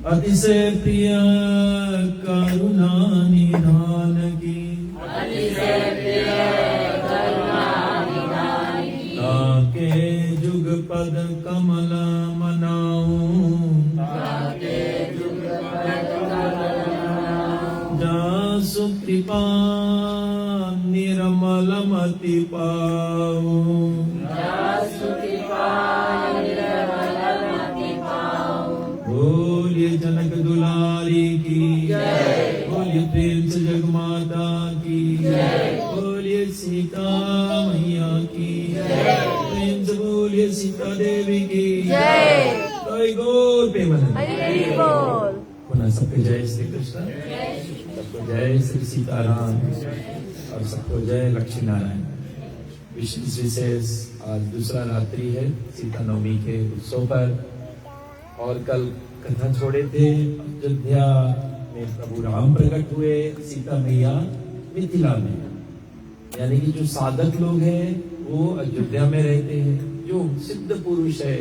अतिशय प्रिय करुणा निधान की, ताके जुग पद कमल मनाऊं, जासु कृपा निर्मल मति पाऊं, बोलिए जनक दुलारी की जय, बोलिए प्रेम से जगमाता की जय, बोलिए सीता मैया की जय, प्रेम से बोलिए सीता देवी की जय। जय गोल प्रेम पुनः सबको जय श्री कृष्ण, सबको जय श्री सीताराम और सबको जय लक्ष्मी नारायण। विशेष आज दूसरा रात्रि है सीता नवमी के उत्सव पर, और कल कथा छोड़े थे अयोध्या में प्रभु राम प्रकट हुए, सीता मैया मिथिला में। यानी कि जो साधक लोग हैं वो अयोध्या में रहते हैं, जो सिद्ध पुरुष है,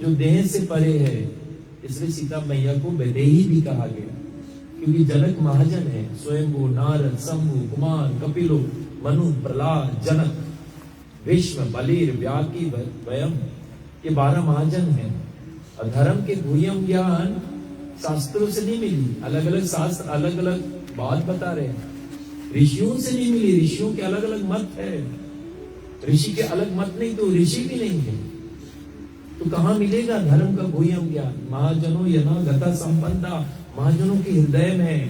जो देह से परे है, इसलिए सीता मैया को वैदेही भी कहा गया, क्योंकि जनक महाजन है। स्वयंभू, नारद, शंभु, कुमार, कपिलो, मनु, प्रहलाद, जनक, भीष्म, बलिर, व्याकी, वयम, ये 12 महाजन हैं। और धर्म के गुह्यम ज्ञान शास्त्रों से नहीं मिली, अलग अलग शास्त्र अलग अलग बात बता रहे हैं। ऋषियों से नहीं मिली, ऋषियों के अलग अलग मत है, ऋषि के अलग मत नहीं तो ऋषि भी नहीं है, तो कहाँ मिलेगा धर्म का गुह्यम ज्ञान? महाजनों यना गता संपन्ना, महाजनों के हृदय में है।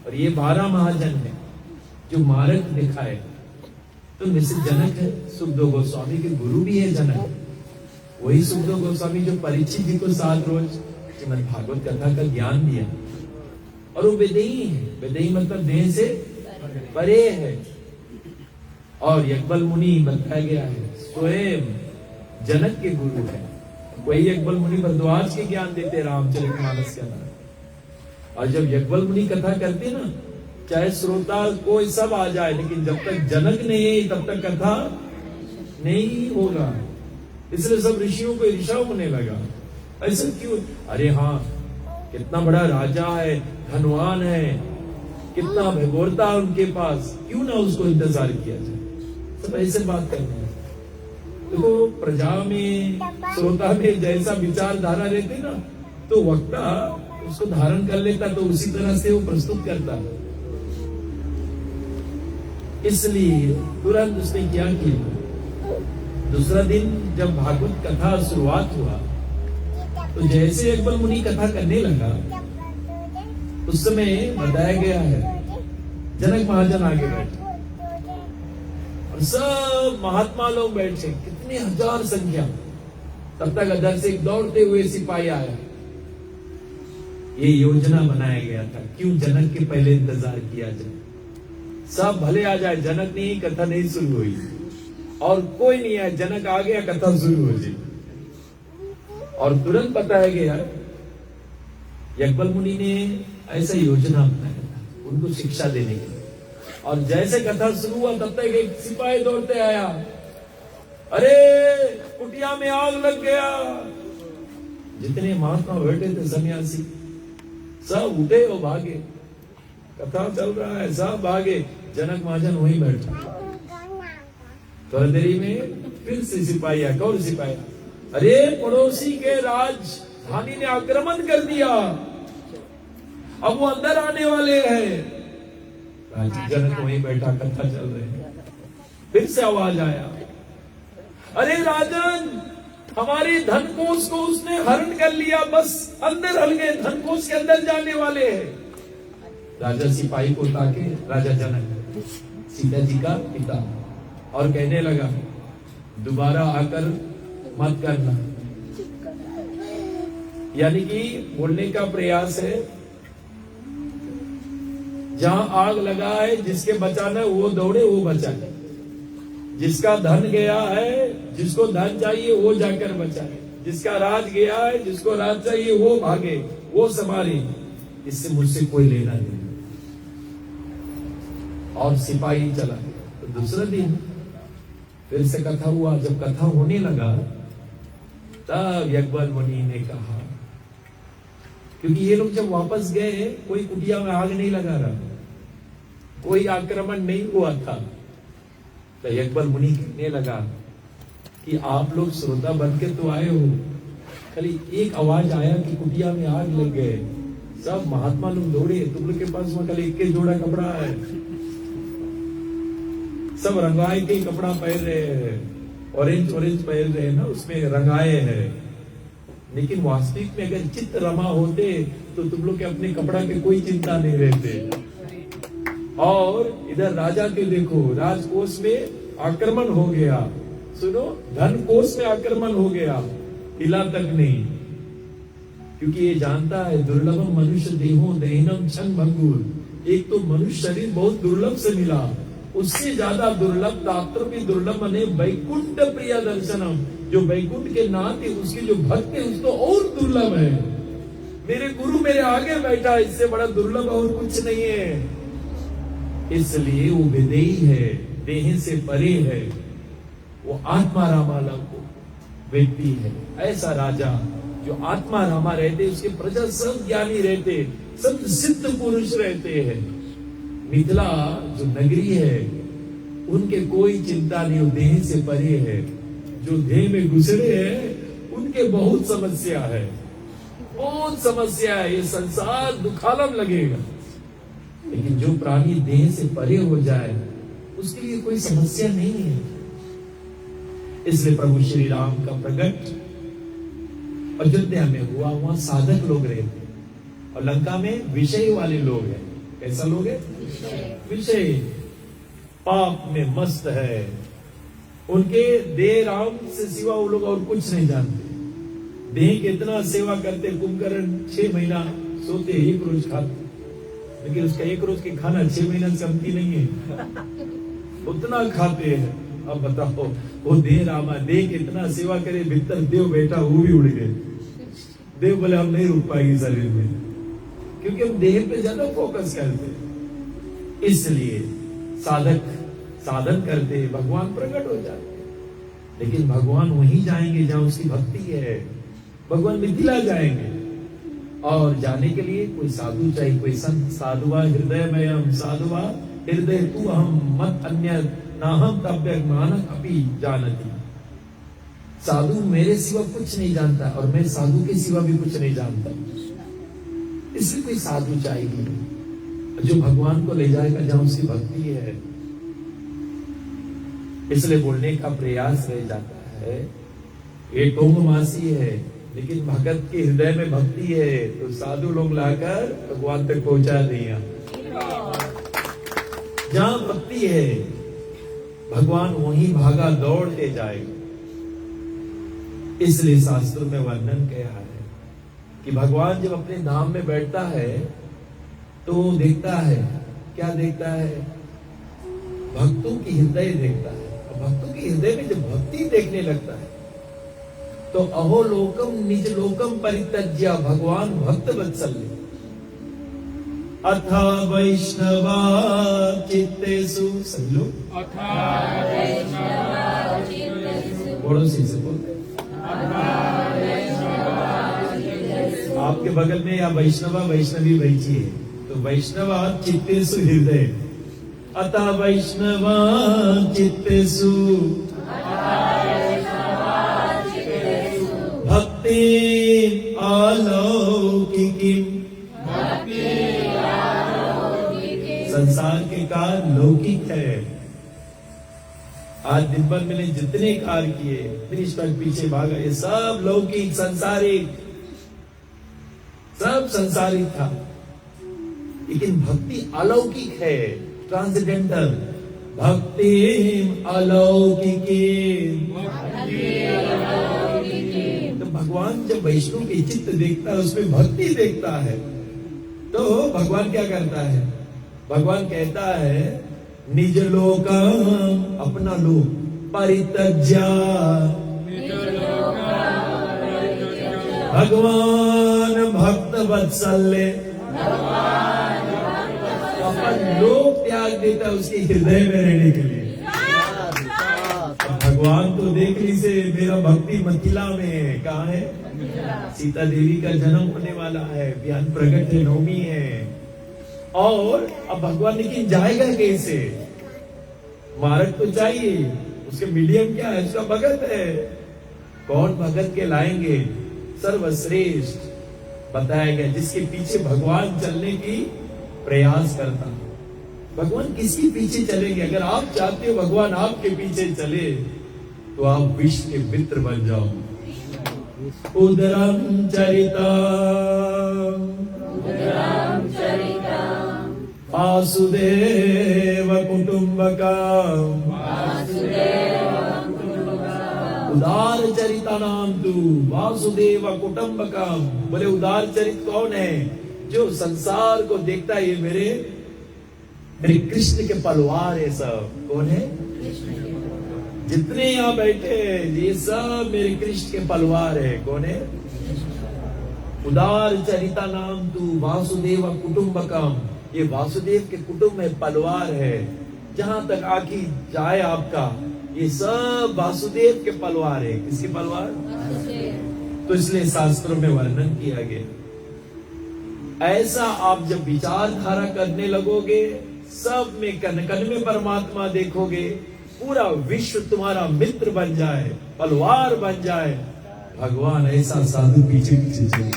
और ये 12 महाजन है जो मार्ग दिखाए। तो निश्चित जनक है, सुखदेव गोस्वामी के गुरु भी है जनक, वही सुखदेव गोस्वामी जो परीक्षित जी को 7 रोज श्रीमद् भागवत कथा का ज्ञान दिया। और वो वेदेही है, वेदेही मतलब देह से परे है। और यज्ञबल मुनि बताया गया है स्वयं जनक के गुरु है, वही यज्ञबल मुनि भरद्वाज के ज्ञान देते रामचरितमानस के अंदर। और जब यज्ञबल मुनि कथा करते ना, चाहे श्रोता कोई सब आ जाए, लेकिन जब तक जनक नहीं है तब तक कथा नहीं होगा। इसलिए सब ऋषियों को ईर्ष्या होने लगा, ऐसा क्यों? अरे हाँ, कितना बड़ा राजा है, धनवान है, कितना भगोरता है उनके पास, क्यों ना उसको इंतजार किया जाए। सब ऐसे बात करते हैं। देखो प्रजा में, श्रोता में जैसा विचारधारा रहती ना, तो वक्ता उसको धारण कर लेता, तो उसी तरह से वो प्रस्तुत करता। इसलिए तुरंत उसने क्या किया, दूसरा दिन जब भागवत कथा शुरुआत हुआ, तो जैसे यज्ञबल मुनि कथा करने लगा, उस समय बताया गया है जनक महाजन आगे बैठे और सब महात्मा लोग बैठे, कितने हजार संख्या। तब तक अधर से एक दौड़ते हुए सिपाही आया। ये योजना बनाया गया था, क्यों जनक के पहले इंतजार किया जाए, सब भले आ जाए, जनक नहीं, कथा नहीं शुरू हुई और कोई नहीं आया, जनक आ गया, कथा शुरू हो गई। और तुरंत बताया गया यज्ञबल मुनि ने ऐसा योजना बनाया था उनको शिक्षा देने के लिए। और जैसे कथा शुरू हुआ तब तक एक सिपाही दौड़ते आया, अरे कुटिया में आग लग गया। जितने महात्मा बैठे थे सन्यासी सब उठे और भागे, कथा चल रहा है, सब भागे, जनक महाजन वहीं बैठा। थोड़ी देरी में फिर से सिपाही आया, कौन सिपाही? अरे पड़ोसी के राजधानी ने आक्रमण कर दिया, अब वो अंदर आने वाले हैं। जनक वहीं बैठा, कथा चल रही है। फिर से आवाज आया, अरे राजन, हमारी धन कोष को उसने हरण कर लिया, बस अंदर हल गए, धन कोष के अंदर जाने वाले हैं। राजा सिपाही को ताके, राजा जनक सीता जी का पिता, और कहने लगा दोबारा आकर मत करना। यानी कि बोलने का प्रयास है, जहां आग लगा है, जिसके बचाना है वो दौड़े, वो बचाए। जिसका धन गया है, जिसको धन चाहिए वो जाकर बचाए। जिसका राज गया है, जिसको राज चाहिए वो भागे, वो संभाले, इससे मुझसे कोई लेना नहीं। और सिपाही चला गया। तो दूसरा दिन फिर से कथा हुआ। जब कथा होने लगा तब यज्ञबल मुनि ने कहा क्योंकि ये लोग जब वापस गए कोई कुटिया में आग नहीं लगा रहा, कोई आक्रमण नहीं हुआ था। तो अकबर मुनि कहने लगा कि आप लोग श्रोता बन के तो आए हो, खाली एक आवाज आया कि कुटिया में आग लग गए, सब महात्मा लोग दौड़े, तुम लोग के पास वहां खाली एक जोड़ा कपड़ा है, सब रंगाए के कपड़ा पहन रहे हैं, ऑरेंज ऑरेंज पहन रहे हैं ना, उसमें रंगाए हैं। लेकिन वास्तविक में अगर चित्त रमा होते तो तुम लोग के अपने कपड़ा के कोई चिंता नहीं रहते। और इधर राजा के देखो, राजकोष में आक्रमण हो गया, सुनो, धन कोष में आक्रमण हो गया, हिला तक नहीं, क्योंकि ये जानता है दुर्लभम मनुष्य देहो दहीनम क्षण भंगुर। एक तो मनुष्य शरीर बहुत दुर्लभ से मिला, उससे ज्यादा दुर्लभ तात्र भी दुर्लभ मने वैकुंठ प्रिय दर्शनम, जो वैकुंठ के नाथ है उसकी जो भक्त है उसको और दुर्लभ है। मेरे गुरु मेरे आगे बैठा, इससे बड़ा दुर्लभ और कुछ नहीं है। इसलिए वो विदेही है, देह से परे है, वो आत्मा रामाला को व्यक्ति है। ऐसा राजा जो आत्मा रामा रहते, उसके प्रजा सब ज्ञानी रहते, सब सिद्ध पुरुष रहते हैं। मिथिला जो नगरी है उनके कोई चिंता नहीं, वो देह से परे है। जो देह में घुसरे हैं उनके बहुत समस्या है, बहुत समस्या है, ये संसार दुखालम लगेगा। लेकिन जो प्राणी देह से परे हो जाए उसके लिए कोई समस्या नहीं है। इसलिए प्रभु श्री राम का प्रकट अयोध्या में हुआ, वहां साधक लोग रहते, और लंका में विषय वाले लोग हैं। कैसा लोग है? विषय, पाप में मस्त है, उनके देह राम से सिवा वो लोग और कुछ नहीं जानते। देह के इतना सेवा करते, कुंभकर्ण 6 महीना सोते, 1 रोज खाते, लेकिन उसका 1 रोज के खाना 6 महीना से कमती नहीं है, उतना खाते हैं। अब बताओ, वो देह रामा, देह के इतना सेवा करे, भीतर देव बैठा, वो भी उड़ गए। देव बोले हम नहीं रुक पाएगी शरीर में, क्योंकि हम देह पे ज्यादा फोकस करते। इसलिए साधक साधन करते, भगवान प्रकट हो जाते। लेकिन भगवान वहीं जाएंगे जहां उसकी भक्ति है। भगवान मिथिला जाएंगे, और जाने के लिए कोई साधु चाहिए, कोई संत। साधुआ हृदय में हम, साधुआ हृदय तू हम, मत अन्य नाहम तब्य मानक अपि जानती। साधु मेरे सिवा कुछ नहीं जानता, और मैं साधु के सिवा भी कुछ नहीं जानता। इसलिए कोई साधु चाहिए जो भगवान को ले जाएगा जहां उसकी भक्ति है। इसलिए बोलने का प्रयास रह जाता है, ये टोंगमासी है, लेकिन भगत के हृदय में भक्ति है, तो साधु लोग लाकर भगवान तक पहुंचा दिया। जहां भक्ति है भगवान वहीं भागा दौड़ते जाएगा। इसलिए शास्त्रों में वर्णन किया है कि भगवान जब अपने धाम में बैठता है तो देखता है, क्या देखता है? भक्तों की हृदय देखता है। और भक्तों की हृदय में जब भक्ति देखने लगता है तो अहो लोकम निज लोकम परित्यज्य भगवान भक्त वत्सल्य अथा वैष्णवा चित्तेषु, सब लोग पड़ोसी से बोलते, आपके बगल में या वैष्णवा वैष्णवी बैठी है, तो वैष्णवा चित्तेषु हृदय, अतः वैष्णवा चित्तेषु भक्ति अलौकिकीं। संसार के कार्य लौकिक है। आज दिन भर मैंने जितने कार्य किए, मिनिस्टर पीछे भागा, ये सब लौकिक संसारिक, सब संसारिक था। लेकिन भक्ति अलौकिक है, ट्रांसेंडेंटल। भक्ति अलौकिकी। तो भगवान जब वैष्णव के चित्त देखता है, उसमें भक्ति देखता है, तो भगवान क्या करता है? भगवान कहता है निज लोकम, अपना लोक, परित्यज्य भगवान भक्त वत्सल्य, अपन लोक त्याग देता उसके हृदय में रहने के लिए। भगवान तो देख ली से मेरा भक्ति मिथिला में है। कहाँ है? सीता देवी का जन्म होने वाला है, ज्ञान प्रकट है, नवमी है। और अब भगवान लेकिन जाएगा कैसे? मार्ग तो चाहिए, उसके मीडियम क्या है? उसका भगत है। कौन भगत के लाएंगे? सर्वश्रेष्ठ बताया गया, जिसके पीछे भगवान चलने की प्रयास करता। भगवान किसके पीछे चलेंगे? अगर आप चाहते हो भगवान आपके पीछे चले तो आप विश्व के मित्र बन जाओ। उदरम चरिता वासुदेव कुटुंबकम उदार चरिता नाम तू वासुदेव कुटुंबकम। बोले उदार चरित कौन है? जो संसार को देखता है ये मेरे कृष्ण के पलवार है। सब कौन है? जितने यहाँ बैठे ये सब मेरे कृष्ण के पलवार है। कौन है? उदार चरिता नाम तू वासुदेव कुटुंबकम। ये वासुदेव के कुटुंब में पलवार है। जहां तक आखिर जाए आपका, ये सब वासुदेव के पलवार है। किसके पलवार? तो इसलिए शास्त्रों में वर्णन किया गया। ऐसा आप जब विचारधारा करने लगोगे, सब में कण कण में परमात्मा देखोगे, पूरा विश्व तुम्हारा मित्र बन जाए, पलवार बन जाए। भगवान ऐसा साधु पीछे पीछे चले,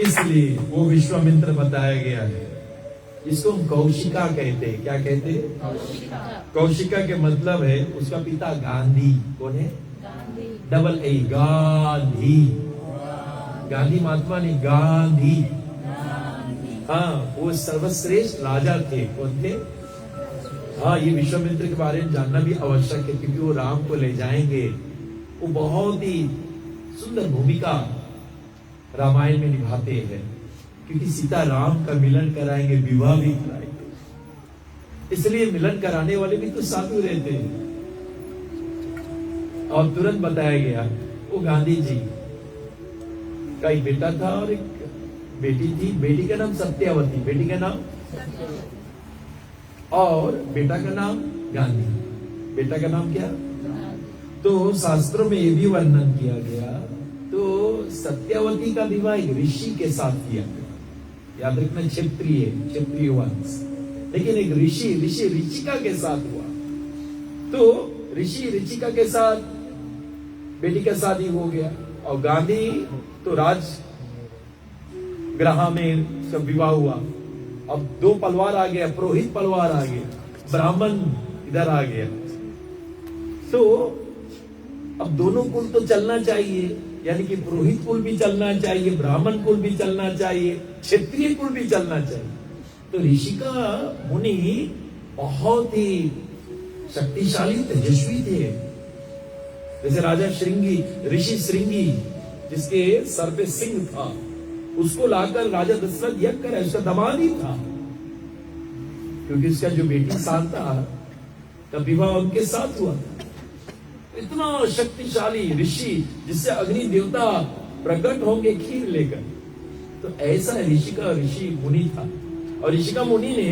इसलिए वो विश्वामित्र बताया गया है। इसको हम कौशिका कहते हैं। क्या कहते हैं? कौशिका के मतलब है उसका पिता गांधी। कौन है? Double A, Gandhi. गांधी महात्मा ने गांधी। हाँ, वो सर्वश्रेष्ठ राजा थे। कौन थे? हाँ, ये विश्वामित्र के बारे में जानना भी आवश्यक है, क्योंकि वो राम को ले जाएंगे। वो बहुत ही सुंदर भूमिका रामायण में निभाते हैं, क्योंकि सीता राम का मिलन कराएंगे, विवाह भी कराएंगे। इसलिए मिलन कराने वाले भी तो साधु रहते हैं। और तुरंत बताया गया वो गांधी जी का एक बेटा था और एक बेटी थी। बेटी का नाम सत्यावती, बेटी का नाम और बेटा का नाम गांधी। बेटा का नाम क्या? तो शास्त्रों में ये भी वर्णन किया गया। तो सत्यावती का विवाह एक ऋषि के साथ किया गया। याद रखना, क्षत्रिय वंश, लेकिन एक ऋषि ऋचिका के साथ हुआ। तो ऋषि ऋचिका के साथ बेटी का शादी हो गया। और गांधी तो राज ग्रह में सब विवाह हुआ। अब दो पलवार आ गया, पुरोहित पलवार आ गया, ब्राह्मण इधर आ गया। तो अब दोनों कुल तो चलना चाहिए, यानी कि पुरोहित कुल भी चलना चाहिए, ब्राह्मण कुल भी चलना चाहिए, क्षत्रिय कुल भी चलना चाहिए। तो ऋषिका मुनि बहुत ही शक्तिशाली तेजस्वी थे। जैसे राजा श्रृंगी, ऋषि श्रृंगी, जिसके सर पे सिंह था, उसको लाकर राजा दशरथ यज्ञ करे, उसका दामाद ही था, क्योंकि उसका जो बेटी शांता का विवाह उनके साथ हुआ था। इतना शक्तिशाली ऋषि, जिससे अग्नि देवता प्रकट होंगे खीर लेकर। तो ऐसा ऋषिका ऋषि मुनि था। और ऋषिका मुनि ने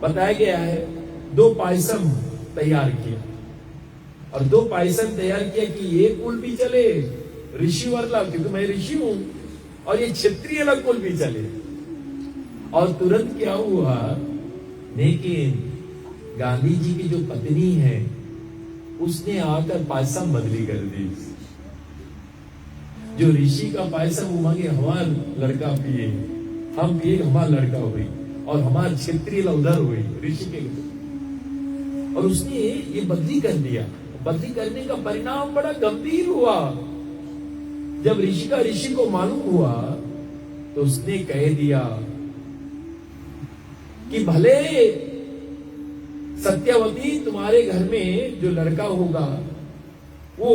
बताया गया है 2 पायसम तैयार किया, और 2 पायसम तैयार किया कि ये कुल भी चले ऋषि वाला, क्योंकि मैं ऋषि हूं, और ये क्षत्रिय वाला कुल भी चले। और तुरंत क्या हुआ, लेकिन गांधी जी की जो पत्नी है उसने आकर पायसम बदली कर दी। जो ऋषि का पायसम वो मांगे हमारा लड़का पिए, हम पिए हमारा लड़का हुई, और हमारा क्षत्रिय उधर हुई ऋषि के। और उसने ये बदली कर दिया। बदली करने का परिणाम बड़ा गंभीर हुआ। जब ऋषि को मालूम हुआ तो उसने कह दिया कि भले सत्यावती तुम्हारे घर में जो लड़का होगा वो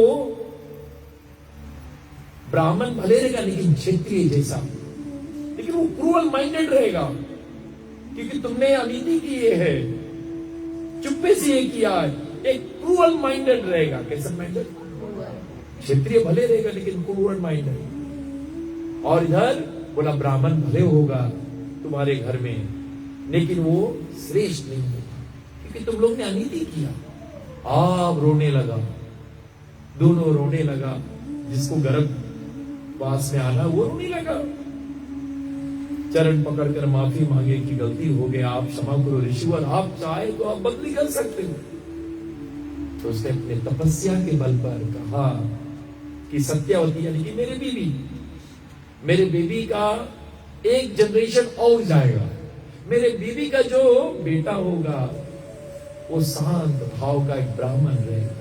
ब्राह्मण भले रहेगा, लेकिन क्षत्रिय जैसा, लेकिन वो क्रूअल माइंडेड रहेगा, क्योंकि तुमने अनीति की है, चुप्पे से ये किया है, एक क्रूअल माइंडेड रहेगा। कैसा माइंडेड? क्षत्रिय भले रहेगा लेकिन क्रूअल माइंडेड। और इधर बोला ब्राह्मण भले होगा तुम्हारे घर में, लेकिन वो श्रेष्ठ नहीं होगा, क्योंकि तुम लोग ने अनीति किया। आप रोने लगा, दोनों रोने लगा। जिसको गर्भवास में आना वो रोने लगा, चरण पकड़कर माफी मांगे कि गलती हो गया, आप क्षमा करो ऋषिवर, आप चाहे तो आप बदली कर सकते हो। तो उसने अपने तपस्या के बल पर कहा कि सत्यावती यानी कि मेरे बेबी का एक जनरेशन और जाएगा, मेरे बीबी का जो बेटा होगा वो शांत भाव का एक ब्राह्मण रहेगा,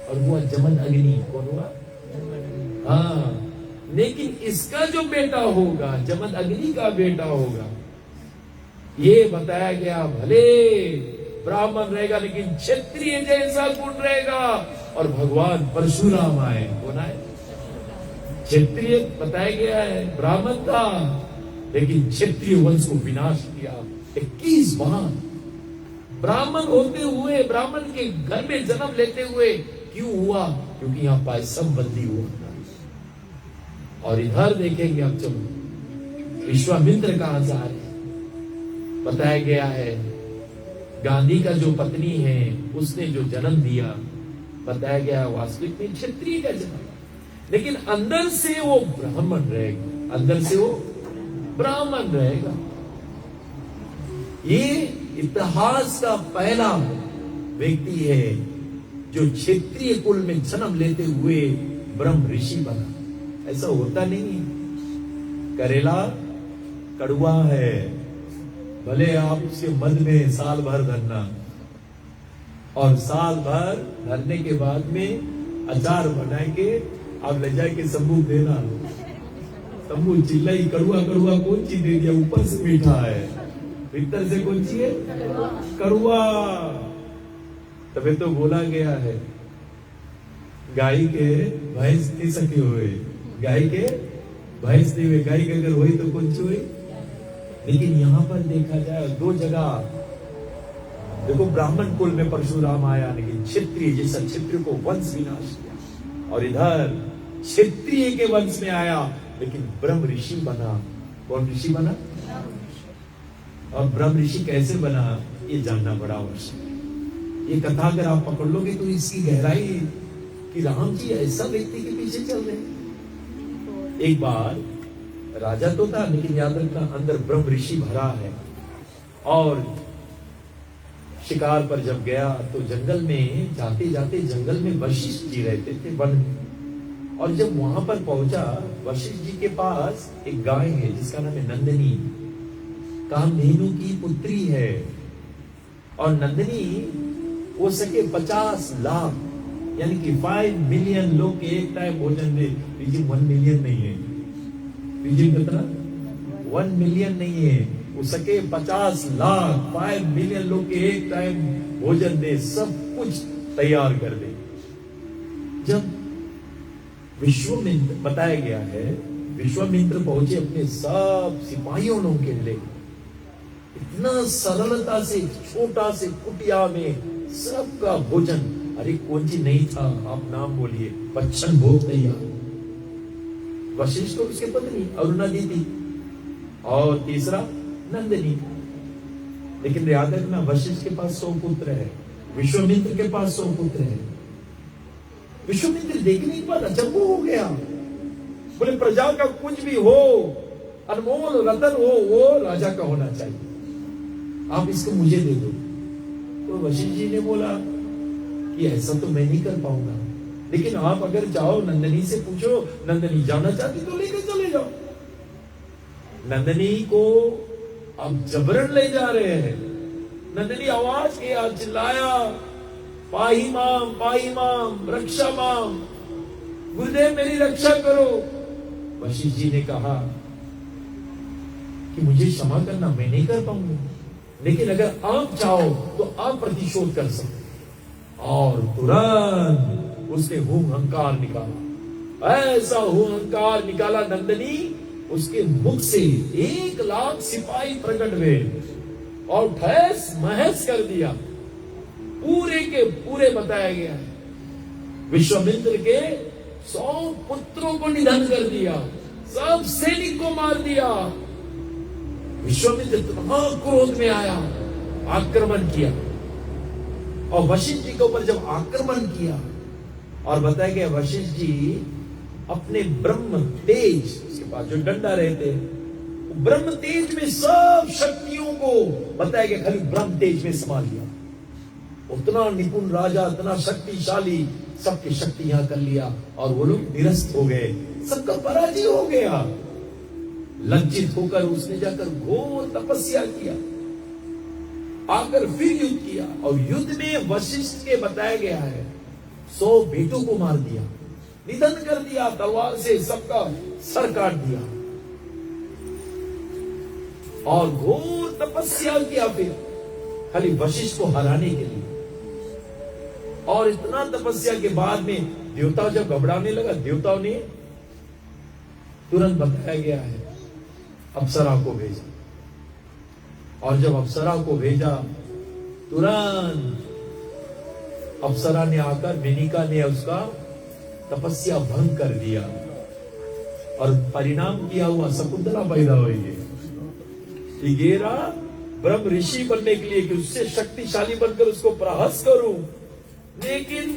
और वो जमन अग्नि कौन हुआ? हाँ, लेकिन इसका जो बेटा होगा जमन अग्नि का बेटा होगा, ये बताया गया भले ब्राह्मण रहेगा लेकिन क्षत्रिय जैसा गुण रहेगा। और भगवान परशुराम आए, कौन आए? क्षत्रिय बताया गया है, ब्राह्मण था लेकिन क्षत्रिय वंश को विनाश किया। 21 बार ब्राह्मण होते हुए, ब्राह्मण के घर में जन्म लेते हुए क्यों हुआ? क्योंकि यहां पायसम बंदी हुआ। और इधर देखेंगे अब, चलो विश्वामित्र कहां से आ रहे? बताया गया है गांधी का जो पत्नी है उसने जो जन्म दिया, बताया गया वास्तविक में क्षत्रिय का जन्म, लेकिन अंदर से वो ब्राह्मण रहेगा, अंदर से वो ब्राह्मण रहेगा। ये इतिहास का पहला व्यक्ति है जो क्षेत्रीय कुल में जन्म लेते हुए ब्रह्म ऋषि बना। ऐसा होता नहीं है। करेला कड़वा है, भले आप उसके मध में साल भर धरना, और साल भर धरने के बाद में अचार बना के आप ले जाके सबूत देना। सबूत चिल्लाई कड़ुआ कड़ुआ कौन चीज दे दिया? ऊपर से मीठा है, भीतर से कौन सी है? कड़ुआ। तभी तो बोला गया है गाय के भैंस नहीं सके हुए, गाय के भैंस नहीं हुए, गाय के अगर हुई तो कौन सी हुई? लेकिन यहां पर देखा जाए दो जगह देखो, ब्राह्मण कुल में परशुराम आया लेकिन क्षत्रिय जैसा क्षत्रिय को वंश विनाश किया, और इधर क्षत्रिय के वंश में आया लेकिन ब्रह्म ऋषि बना। कौन ऋषि बना? और ब्रह्म ऋषि कैसे बना ये जानना बड़ा आवश्यक है। ये कथा अगर आप पकड़ लोगे तो इसकी गहराई कि राम जी ऐसा व्यक्ति के पीछे चल रहे हैं। एक बार राजा तो था लेकिन याद रखना अंदर ब्रह्म ऋषि भरा है, और शिकार पर जब गया तो जंगल में जाते जाते जंगल में वशिष्ठ जी रहते थे वन में, और जब वहां पर पहुंचा वशिष्ठ जी के पास एक गाय है जिसका नाम है नंदिनी, कामधेनु की पुत्री है। और नंदिनी हो सके 50 लाख यानी कि 5 मिलियन लोग के एक टाइम भोजन दे। 1 मिलियन नहीं है, कितना? 1 मिलियन नहीं है, हो सके 50 लाख 5 मिलियन लोग के एक टाइम भोजन दे, सब कुछ तैयार कर दे। जब विश्वामित्र बताया गया है, विश्वामित्र पहुंचे अपने सब सिपाहियों के लिए, इतना सरलता से छोटा से कुटिया में सबका भोजन। अरे कौन सी नहीं था, आप नाम बोलिए, बच्चन भोग तैयार। वशिष्ठ और उसके पत्नी अरुणा दीदी, और तीसरा नंदिनी। लेकिन याद रखना वशिष्ठ के पास 100 पुत्र है, विश्वामित्र के पास 100 पुत्र है। विश्वामित्र देखने के बाद अचंभव हो गया, बोले प्रजा का कुछ भी हो, अनमोल रतन हो, वो राजा का होना चाहिए, आप इसको मुझे दे दो। तो वशिष्ठ जी ने बोला कि ऐसा तो मैं नहीं कर पाऊंगा, लेकिन आप अगर जाओ नंदिनी से पूछो, नंदिनी जाना चाहती तो लेकर चले जाओ। नंदिनी को अब जबरन ले जा रहे हैं। नंदिनी आवाज किया, चिल्लाया, पाही माम रक्षा माम, गुरुदेव मेरी रक्षा करो। वशिष्ठ जी ने कहा कि मुझे क्षमा करना, मैं नहीं कर पाऊंगा, लेकिन अगर आप चाहो तो आप प्रतिशोध कर सकते। और तुरंत उसने हुंकार निकाला, ऐसा हुंकार निकाला नंदिनी, उसके मुख से 1 लाख सिपाही प्रकट हुए और ठैस महस कर दिया। पूरे के पूरे बताया गया है विश्वामित्र के 100 पुत्रों को निधन कर दिया, सब सैनिक को मार दिया। विश्वामित्र इतना क्रोध में आया, आक्रमण किया। और वशिष्ठ जी के ऊपर जब आक्रमण किया, और बताया गया वशिष्ठ जी अपने ब्रह्म तेज, उसके पास जो डंडा रहते, ब्रह्म तेज में सब शक्तियों को बताया गया खाली ब्रह्म तेज में संभाल लिया। उतना निपुण राजा, इतना शक्तिशाली, सबकी शक्ति यहां कर लिया, और वो लोग निरस्त हो गए, सबका पराजय हो गया। लज्जित होकर उसने जाकर घोर तपस्या किया, आकर फिर युद्ध किया, और युद्ध में वशिष्ठ के बताया गया है 100 बेटों को मार दिया, निधन कर दिया, तलवार से सबका सर काट दिया, और घोर तपस्या किया फिर खाली वशिष्ठ को हराने के लिए। और इतना तपस्या के बाद में देवता जब घबराने लगा, देवताओं ने तुरंत बताया गया है अप्सरा को भेजा, और जब अप्सरा को भेजा तुरंत अप्सरा ने आकर मेनिका ने उसका तपस्या भंग कर दिया, और परिणाम किया हुआ शकुंतला पैदा हुई। इगेरा ब्रह्म ऋषि बनने के लिए कि उससे शक्तिशाली बनकर उसको प्रहस करूं, लेकिन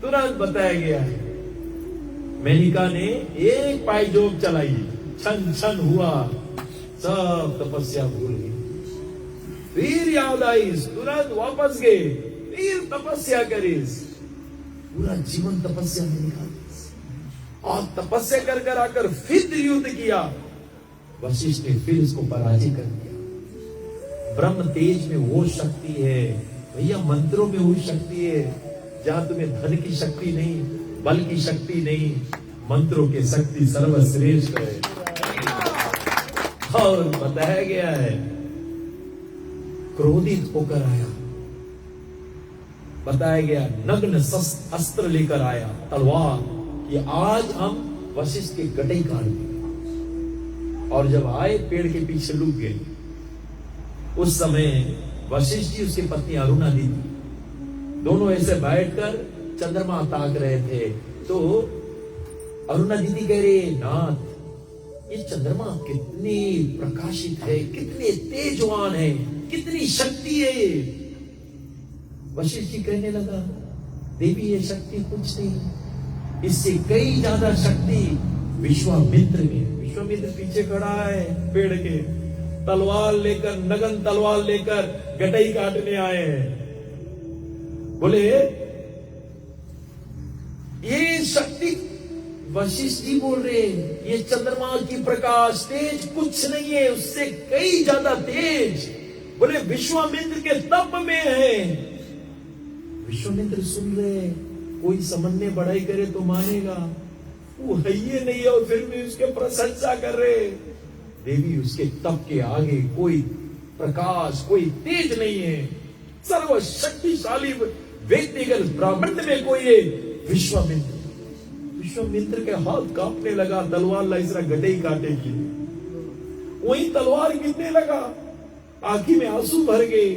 तुरंत बताया गया है मेनिका ने एक पायजोब चलाई, छन छन हुआ, सब तपस्या भूल गई। फिर याद आई, तुरंत वापस गए, फिर तपस्या करी, पूरा जीवन तपस्या में निकाल, और तपस्या कर कर आकर फिर युद्ध किया। वशिष्ठ ने फिर उसको पराजय कर दिया। ब्रह्म तेज में वो शक्ति है भैया, मंत्रों में वो शक्ति है जहां तुम्हें धन की शक्ति नहीं, बल की शक्ति नहीं, मंत्रों की शक्ति सर्वश्रेष्ठ है। और बताया गया है क्रोधित होकर आया, बताया गया नग्न अस्त्र लेकर आया, तलवार, कि आज हम वशिष्ठ के गटे काट देंगे। और जब आए पेड़ के पीछे लुक गए। उस समय वशिष्ठ जी, उसकी पत्नी अरुणा दीदी, दोनों ऐसे बैठकर चंद्रमा ताक रहे थे। तो अरुणा दीदी कह रहे, नाथ ये चंद्रमा कितनी प्रकाशित है, कितने तेजवान है, कितनी शक्ति है। वशिष्ठ जी कहने लगा, देवी ये शक्ति कुछ नहीं, इससे कई ज्यादा शक्ति विश्वामित्र में। विश्वामित्र पीछे खड़ा है पेड़ के, तलवार लेकर, नगन तलवार लेकर गटई काटने आए हैं। बोले ये शक्ति, वशिष्ठ जी बोल रहे हैं ये चंद्रमा की प्रकाश तेज कुछ नहीं है, उससे कई ज्यादा तेज। बोले विश्वामित्र के तप में है। विश्वामित्र सुन रहे, कोई समझने बढ़ाई करे तो मानेगा, वो है ये नहीं है, और फिर भी उसके प्रशंसा कर रहे। देवी उसके तप के आगे कोई प्रकाश, कोई तेज नहीं है। सर्वशक्तिशाली व्यक्तिगत ब्राह्मण में कोई है विश्वामित्र। विश्वामित्र के हाथ कांपने लगा, तलवार ला इसरा गटई काटेगी। वही तलवार गिरने लगा, आंखी में आंसू भर गए।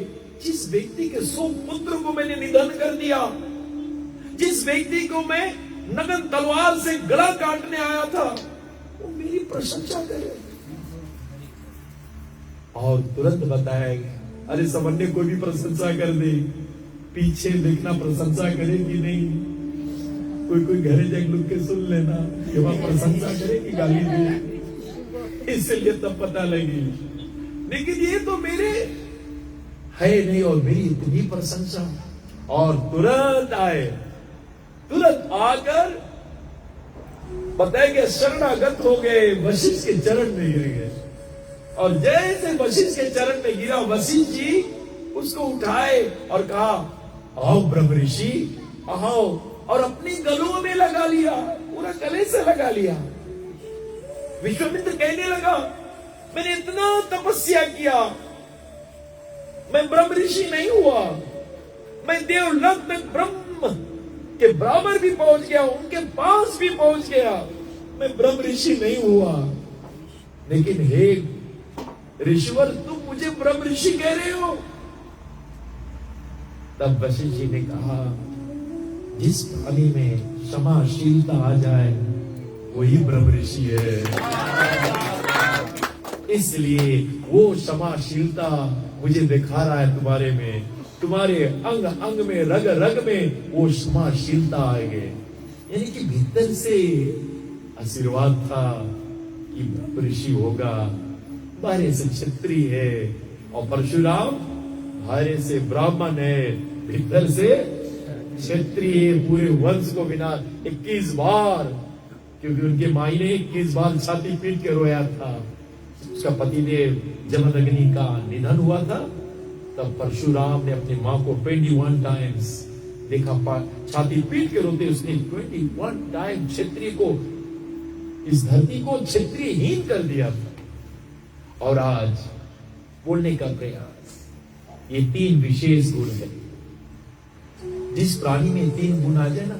जिस व्यक्ति के 100 पुत्र को मैंने निधन कर दिया, जिस व्यक्ति को मैं नगन तलवार से गला काटने आया था, वो मेरी प्रशंसा करे। और तुरंत बताया गया, अरे समन्वय कोई भी प्रशंसा कर दे, पीछे देखना प्रशंसा करे कि नहीं। कोई घरे जाके लुक के सुन लेना कि वहां प्रशंसा करे कि गाली दे, इसलिए तब पता लगी। लेकिन ये तो मेरे है नहीं, और मेरी इतनी प्रशंसा। और तुरंत आए, तुरंत आकर बताया गया शरणागत हो गए, वशिष्ठ के चरण में गिर गए। और जैसे वशिष्ठ के चरण में गिरा, वशिष्ठ जी उसको उठाए और कहा, आओ ब्रह्म ऋषि आओ, और अपनी गलों में लगा लिया, पूरा गले से लगा लिया। विश्वामित्र कहने लगा, मैंने इतना तपस्या किया, मैं ब्रह्म ऋषि नहीं हुआ, मैं देवलोक में ब्रह्म के बराबर भी पहुंच गया, उनके पास भी पहुंच गया, मैं ब्रह्म ऋषि नहीं हुआ। लेकिन हे ऋषिवर, तुम मुझे ब्रह्म ऋषि कह रहे हो। तब वशिष्ठ जी ने कहा, जिस प्राणी में क्षमाशीलता आ जाए वही ब्रह्म ऋषि है। इसलिए वो क्षमाशीलता मुझे दिखा रहा है तुम्हारे में, तुम्हारे अंग अंग में, रग रग में वो क्षमाशीलता आ गए। यानी कि भीतर से आशीर्वाद था कि ऋषि होगा, बाहर से क्षत्रिय है, और परशुराम बाहर से ब्राह्मण है, भीतर से क्षत्रिय। पूरे वंश को बिना 21 बार, क्योंकि उनके माई ने 21 बार छाती पीट के रोया था। उसका पतिदेव जमदग्नि का निधन हुआ था, तब परशुराम ने अपनी मां को 21 टाइम्स देखा, छाती पीट के रोते उसने 21 टाइम क्षत्रिय को, इस धरती को क्षत्रियहीन कर दिया था। और आज बोलने का प्रयास, ये 3 विशेष गुण है। जिस प्राणी में 3 गुण आ जाए ना,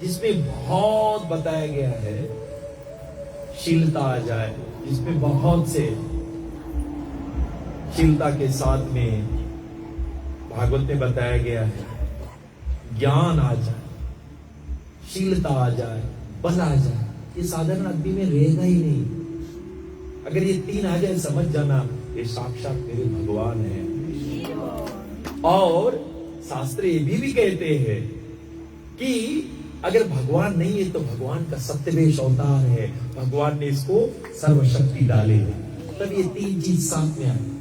जिसमें बहुत बताया गया है, शीलता आ जाए, जिसमें बहुत से शीलता के साथ में भागवत में बताया गया है, ज्ञान आ जाए, शीलता आ जाए, बल आ जाए, ये साधारण आदमी में रहेगा ही नहीं। अगर ये 3 आ जाए, समझ जाना ये साक्षात मेरे भगवान है। और शास्त्र ये भी कहते हैं कि अगर भगवान नहीं है तो भगवान का सत्यवेश अवतार है, भगवान ने इसको सर्वशक्ति डाले है, तब ये 3 चीज साथ में आए।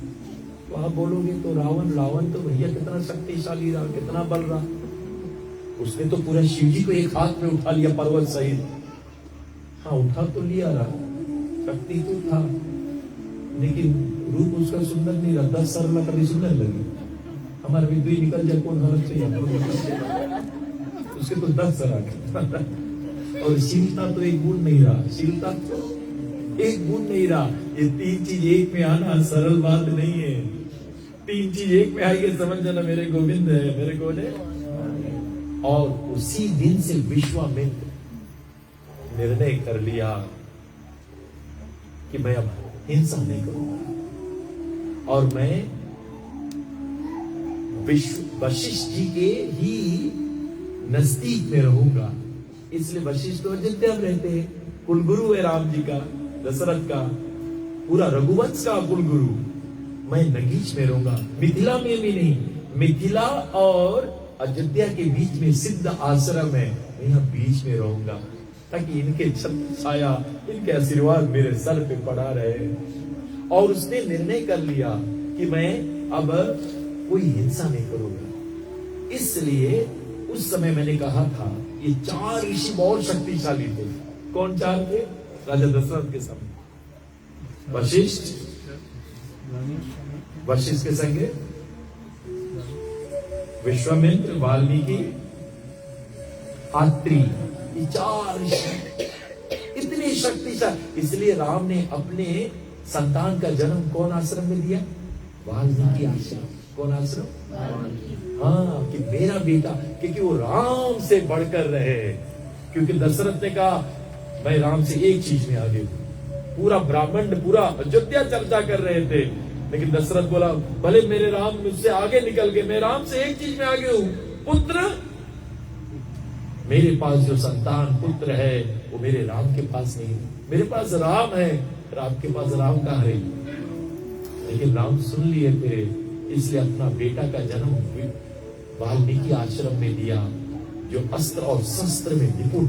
तो आप बोलोगे तो रावण तो भैया कितना शक्तिशाली रहा, कितना बल रहा, उसने तो पूरा शिव जी को एक हाथ में उठा लिया पर्वत सहित। हाँ, उठा तो लिया रहा, शक्ति तो था, लेकिन रूप उसका सुंदर नहीं रहा। 10 सरला कभी सुंदर लगी, हमारे भी 2 निकल जाए, कौन गलत चाहिए, उसके तो 10 सरा। और शीलता तो एक गुण नहीं रहा, शीलता तो एक गुण नहीं रहा। ये 3 चीज एक में आना सरल बात नहीं है। 3 चीज एक में आएगी, समझ जाना मेरे गोविंद है, मेरे कौन है। और उसी दिन से विश्वामित्र निर्णय कर लिया कि मैं अब हिंसा नहीं करूंगा, और मैं वशिष्ठ जी के ही नजदीक में रहूंगा। इसलिए वशिष्ठ अयोध्या में रहते हैं, कुलगुरु है राम जी का, दशरथ का, पूरा रघुवंश का कुलगुरु। मैं नगीच में रहूंगा, मिथिला में भी नहीं, मिथिला और अयोध्या के बीच में सिद्ध आश्रम है, मैं यहाँ बीच में रहूंगा, ताकि इनके छत्र छाया, इनके आशीर्वाद मेरे सर पे पड़ा रहे। और उसने निर्णय कर लिया कि मैं अब कोई हिंसा नहीं करूंगा। इसलिए उस समय मैंने कहा था, ये 4 ऋषि बहुत शक्तिशाली थे। कौन 4 थे? राजा दशरथ के समय वशिष्ठ, वशिष्ठ के संगे विश्वामित्र, वाल्मीकि, अत्रि, ये 4 ऋषि इतने शक्तिशाली। इसलिए राम ने अपने संतान का जन्म कौन आश्रम में दिया? वाल्मीकि आश्रम। कौन आश्रम? हाँ, कि मेरा बेटा, क्योंकि वो राम से बढ़कर रहे। क्योंकि दशरथ ने कहा मैं राम से एक चीज में आगे हूं। पूरा ब्राह्मण, पूरा अयोध्या चर्चा कर रहे थे, लेकिन दशरथ बोला भले मेरे राम मुझसे आगे निकल गए, मैं राम से एक चीज में आगे हूं, पुत्र। मेरे पास जो संतान पुत्र है वो मेरे राम के पास नहीं है। मेरे पास राम है, राम के पास राम कहाँ है? लेकिन राम सुन लिए थे, इसलिए अपना बेटा का जन्म वाल्मीकि आश्रम में दिया, जो अस्त्र और शस्त्र में निपुण।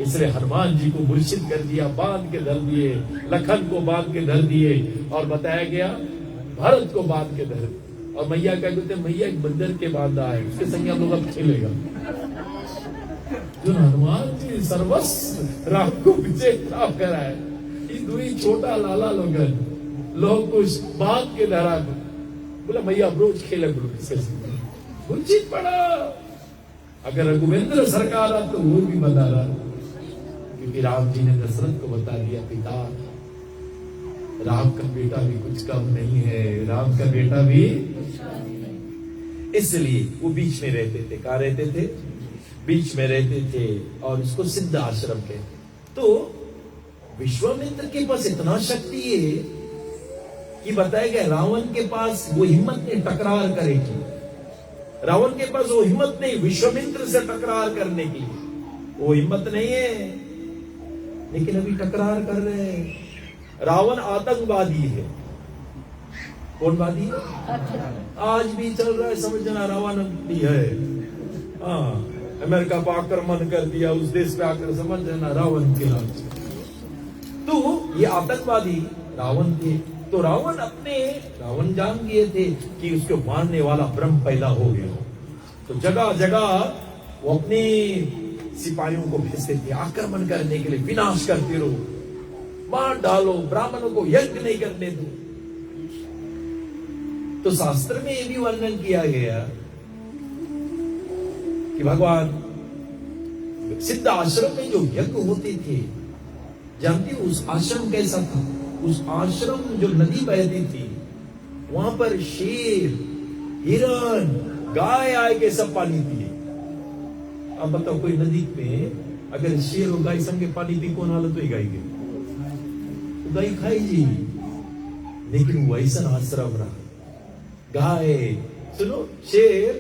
इसलिए हनुमान जी को मूर्छित कर दिया, बांध के धर दिए, लखन को बांध के धर दिए, और बताया गया भरत को बांध के धर। और मैया क्या कहते, मैया एक बंदर के बांधा है, उसके संग हम लोग अब खेलेगा। जो हनुमान जी सर्वस्व राम को विजय प्राप्त कराए, इस दूरी छोटा लाला लोगन लोग कुछ बांध के धरा, बोला मैया रोज खेले, मूर्छित पड़ा। अगर रघुवेंद्र सरकार आ तो वो भी बता रहा, क्योंकि राम जी ने दशरथ को बता दिया, पिता राम का बेटा भी कुछ कम नहीं है, राम का बेटा भी। इसलिए वो बीच में रहते थे। कहाँ रहते थे? बीच में रहते थे, और इसको सिद्ध आश्रम के। तो विश्वामित्र के पास इतना शक्ति है कि बताया गया रावण के पास वो हिम्मत नहीं टकरार करेगी। रावण के पास वो हिम्मत नहीं विश्वामित्र से टकरार करने की, वो हिम्मत नहीं है। लेकिन अभी टकरार कर रहे हैं। रावण आतंकवादी है, कौन वादी? आज भी चल रहा है, समझना रावण भी है। हाँ, अमेरिका पर आक्रमण कर दिया, उस देश पे आकर समझना रावण के नाम से। तो ये आतंकवादी रावण थे। तो रावण जान गए थे कि उसको मारने वाला ब्रह्म पैदा हो गया। तो जगह जगह वो अपने सिपाहियों को भेजते थे आक्रमण करने के लिए, विनाश करते रहो, मार डालो, ब्राह्मणों को यज्ञ नहीं करने दो। तो शास्त्र में यह भी वर्णन किया गया कि भगवान सिद्ध आश्रम में जो यज्ञ होते थे, जानते हो उस आश्रम कैसा था? उस आश्रम जो नदी बहती थी, वहां पर शेर, हिरण, गाय आए के सब पानी पिए। अब बताओ, कोई नदी में अगर शेर और गाय संग के पानी पी, कौन हालत हुई गाय की? तो गाय खाई जी, लेकिन वैसा आश्रम रहा। गाय, सुनो, शेर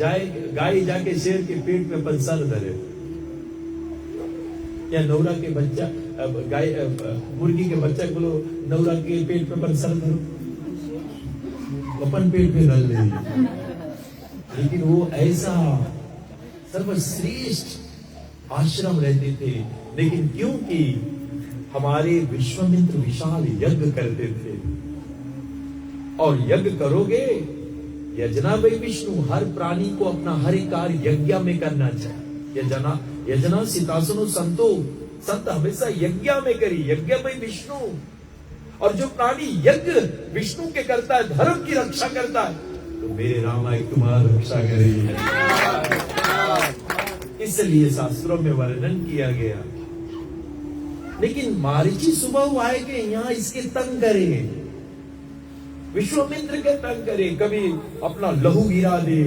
जाए, गाय जाके शेर के पेट में पंसार धरे, या नौरा के बच्चा, गाय मुर्गी के बच्चा को नौरा के पेट में पंसार धरो, अपन पेट में धर ले। लेकिन वो ऐसा सर्वश्रेष्ठ आश्रम रहते थे। लेकिन क्योंकि हमारे विश्वामित्र विशाल यज्ञ करते थे, और यज्ञ करोगे, यजना भाई विष्णु, हर प्राणी को अपना हर कार्य यज्ञ में करना चाहिए। यजना सितासनो संतो, संत हमेशा यज्ञ में करी, यज्ञ में विष्णु। और जो प्राणी यज्ञ विष्णु के करता है, धर्म की रक्षा करता है, तो मेरे राम आई तुम्हारी रक्षा करेगी। इसलिए शास्त्रों में वर्णन किया गया। लेकिन मारीची सुबह आए के यहाँ इसके तंग करेंगे, विश्वामित्र के तंग करे, कभी अपना लहू गिरा दे,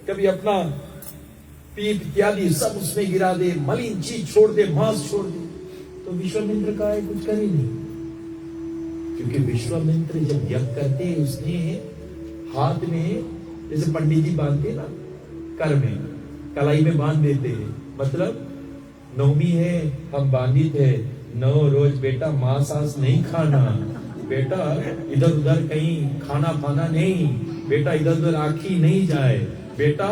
कभी अपना पीप इत्यादि सब उसमें गिरा दे, मलिन चीज छोड़ दे, मांस छोड़ दे। तो विश्वामित्र का है कुछ करे नहीं, क्योंकि विश्वामित्र जब यज्ञ करते, उसने हाथ में, जैसे पंडित जी बांधते ना कर में, कलाई में बांध देते हैं, मतलब नवमी है, हम बांधित है, 9 रोज बेटा मांस आंस नहीं खाना, बेटा इधर उधर कहीं खाना पाना नहीं, बेटा इधर उधर आंखी नहीं जाए, बेटा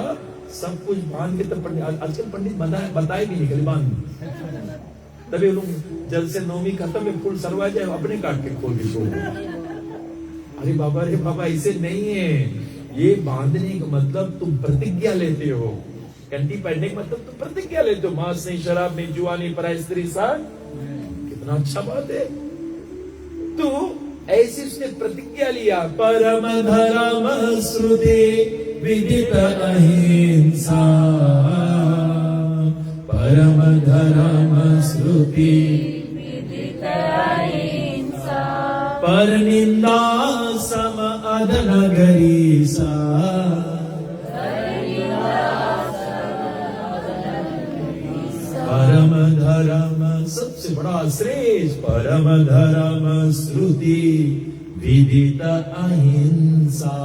सब कुछ बांध के। तब पंडित, आजकल पंडित बताए भी नहीं, बांध, तभी लोग जल से नौमी खत्म में फूल सरवा जाए, अपने काट के खोल के छोड़। अरे बाबा ऐसे नहीं है। ये बांधने का मतलब तुम प्रतिज्ञा लेते हो, घंटी पहनने का मतलब तुम प्रतिज्ञा लेते हो, मांस नहीं, शराब नहीं, जुआ नहीं, पराई स्त्री साथ। कितना अच्छा बात है। तो ऐसे उसने प्रतिज्ञा लिया, परम धर्म श्रुति विदित अहिंसा, परम धर्म श्रुति विदित अहिंसा, पर निंदा सम अधनगरी सा, परम धर्म सबसे बड़ा श्रेष्ठ, परम धर्म श्रुति विदित अहिंसा,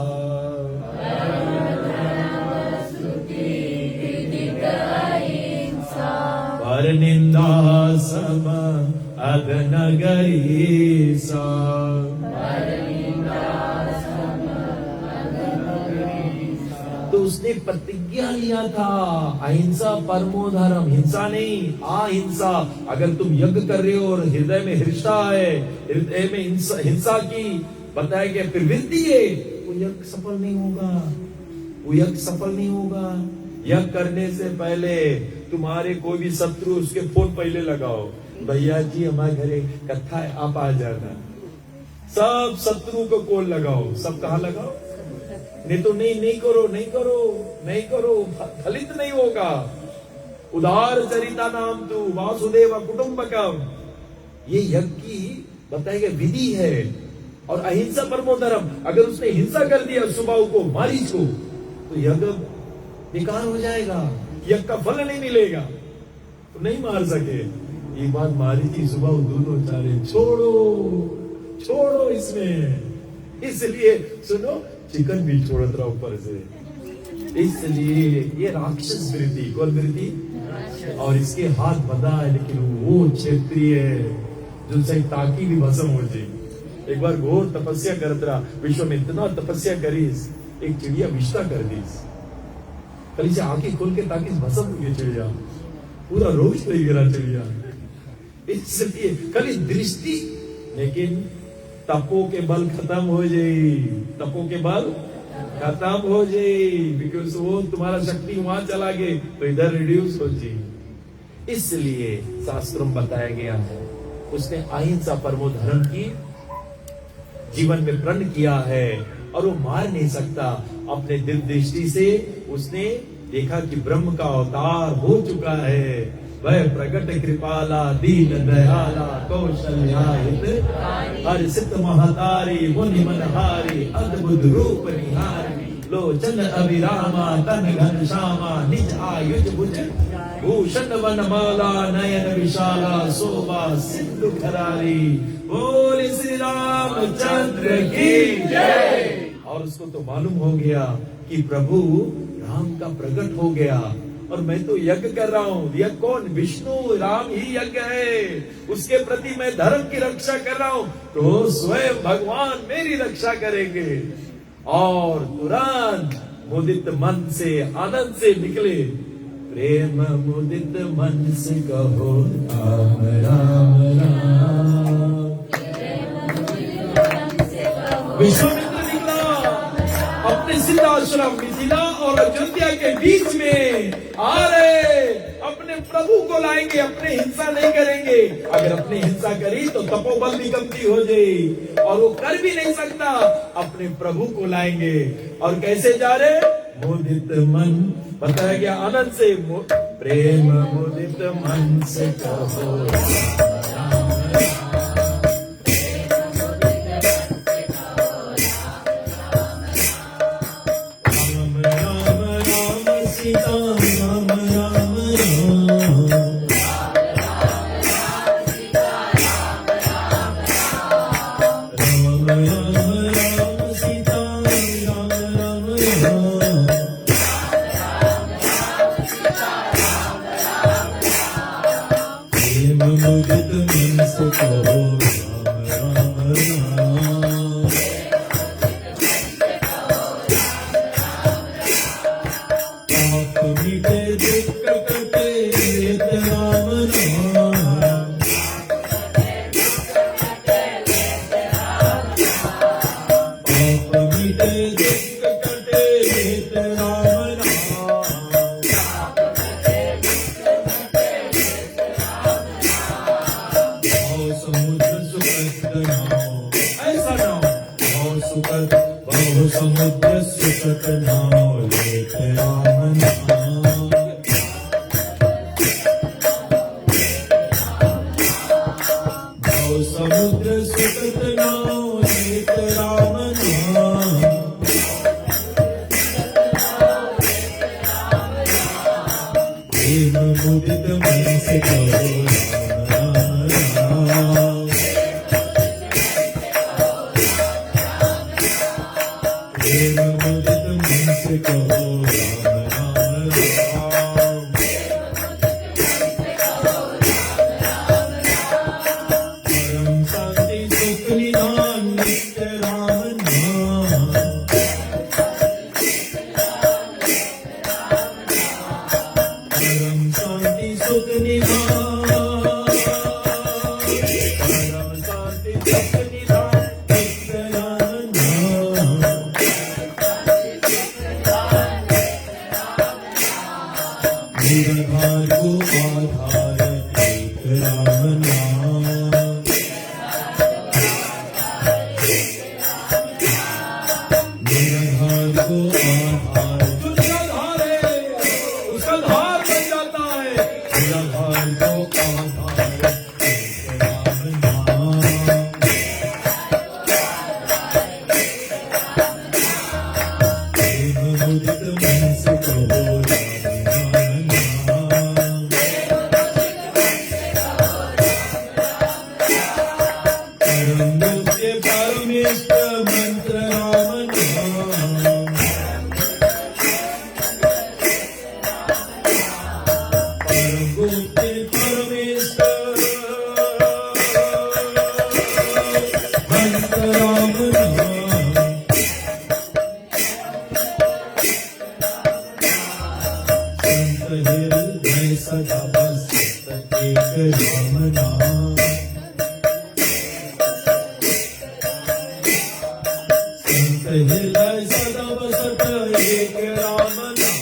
पर निंदा सम अधनगरी सा। तो उसने प्रतिज्ञा लिया था, अहिंसा परमो धर्म, हिंसा नहीं, अहिंसा। अगर तुम यज्ञ कर रहे हो और हृदय में हिंसा है, हृदय में हिंसा की बताया गया प्रवृत्ति है, वो यज्ञ सफल नहीं होगा, वो यज्ञ सफल नहीं होगा। यज्ञ करने से पहले तुम्हारे कोई भी शत्रु, उसके फोन पहले लगाओ, भैया जी हमारे घरे कथा है, आप आ जाना। सब शत्रु को कॉल लगाओ, सब कहाँ लगाओ, नहीं तो नहीं करो, फलित नहीं होगा। उदार चरिता नाम तू वासुदेव कुटुंबकम, ये यज्ञ की बताया गया विधि है। और अहिंसा परमो धर्म, अगर उसने हिंसा कर दिया सुबाहु को, मारीच को, तो यज्ञ बेकार हो जाएगा, यज्ञ का फल नहीं मिलेगा, तो नहीं मार सके। एक बात मारीची सुबाहु दोनों चारे छोड़ो इसमें, इसलिए सुनो, चिकन भी छोड़ रहा ऊपर से। इसलिए ये राक्षस वृत्ति, कौन वृत्ति? और इसके हाथ बंधा है, लेकिन वो क्षेत्रीय है जो चाहे ताकि भी भस्म हो जाए। एक बार घोर तपस्या करत रहा, विश्व में इतना तपस्या करीस, एक चिड़िया विष्टा कर दीस। कल से आंखें खोल के ताकि भसम हुई चिड़िया, पूरा रोष नहीं गिरा चिड़िया। इसलिए कल दृष्टि, लेकिन तपो के बल खत्म हो जाए, तपो के बल खत्म हो जाए, बिकॉज वो तुम्हारा शक्ति वहां चला गए तो इधर रिड्यूस हो जाए। इसलिए शास्त्रों में बताया गया है, उसने अहिंसा परमो धर्म की जीवन में प्रण किया है और वो मार नहीं सकता। अपने दिल दृष्टि से उसने देखा कि ब्रह्म का अवतार हो चुका है, वह प्रगट कृपाला दीन दयाला कौशल्या हित हर सिद्ध महतारी मुनि मनहारी अद्भुत रूप निहारी लोचन अभिरामा तन घन श्यामा निज आयुज भुज भूषण वनमाला नयन विशाला शोभा सिंधु खरारी बोल श्री रामचंद्र की जय। और उसको तो मालूम हो गया कि प्रभु राम का प्रकट हो गया और मैं तो यज्ञ कर रहा हूँ। यज्ञ कौन? विष्णु, राम ही यज्ञ है, उसके प्रति मैं धर्म की रक्षा कर रहा हूँ, तो स्वयं भगवान मेरी रक्षा करेंगे। और तुरंत मुदित मन से आनंद से निकले, प्रेम मुदित मन से कहो राम राम राम। विश्वामित्र निकला अपने सिद्धाश्रम मिथिला और अयोध्या के बीच में, आ रहे अपने प्रभु को लाएंगे, अपने हिंसा नहीं करेंगे। अगर अपने हिंसा करी तो तपोबल की कमती हो जाए और वो कर भी नहीं सकता, अपने प्रभु को लाएंगे। और कैसे जा रहे? मुदित मन, बताया गया आनंद से, प्रेम मुदित मन से कहो समुद्र सुखत नाव लेत राम नाम। समुद्र सुखत नाव लेत राम नाम। प्रेम मुदित मन से कहो राम राम। प्रेम मुदित मन से कहो राम राम। परम शांति सुख निधान नित्य राम नाम। परम शांति सुख निधान, परम शांति सुख निधान नित्य राम नाम। निराधार को आधार एक राम नाम। निराधार को आधार, उसका धार है, उसका धार बन जाता है। निराधार को आधार एक राम नाम। प्रेम मुदित मन से कहो मंत्र राम नाम। परम गुप्त परमेश्वर मंत्र राम नाम। संत हृदय सदा बसत एक राम नाम। संत हृदय सदा बसत एक राम नाम।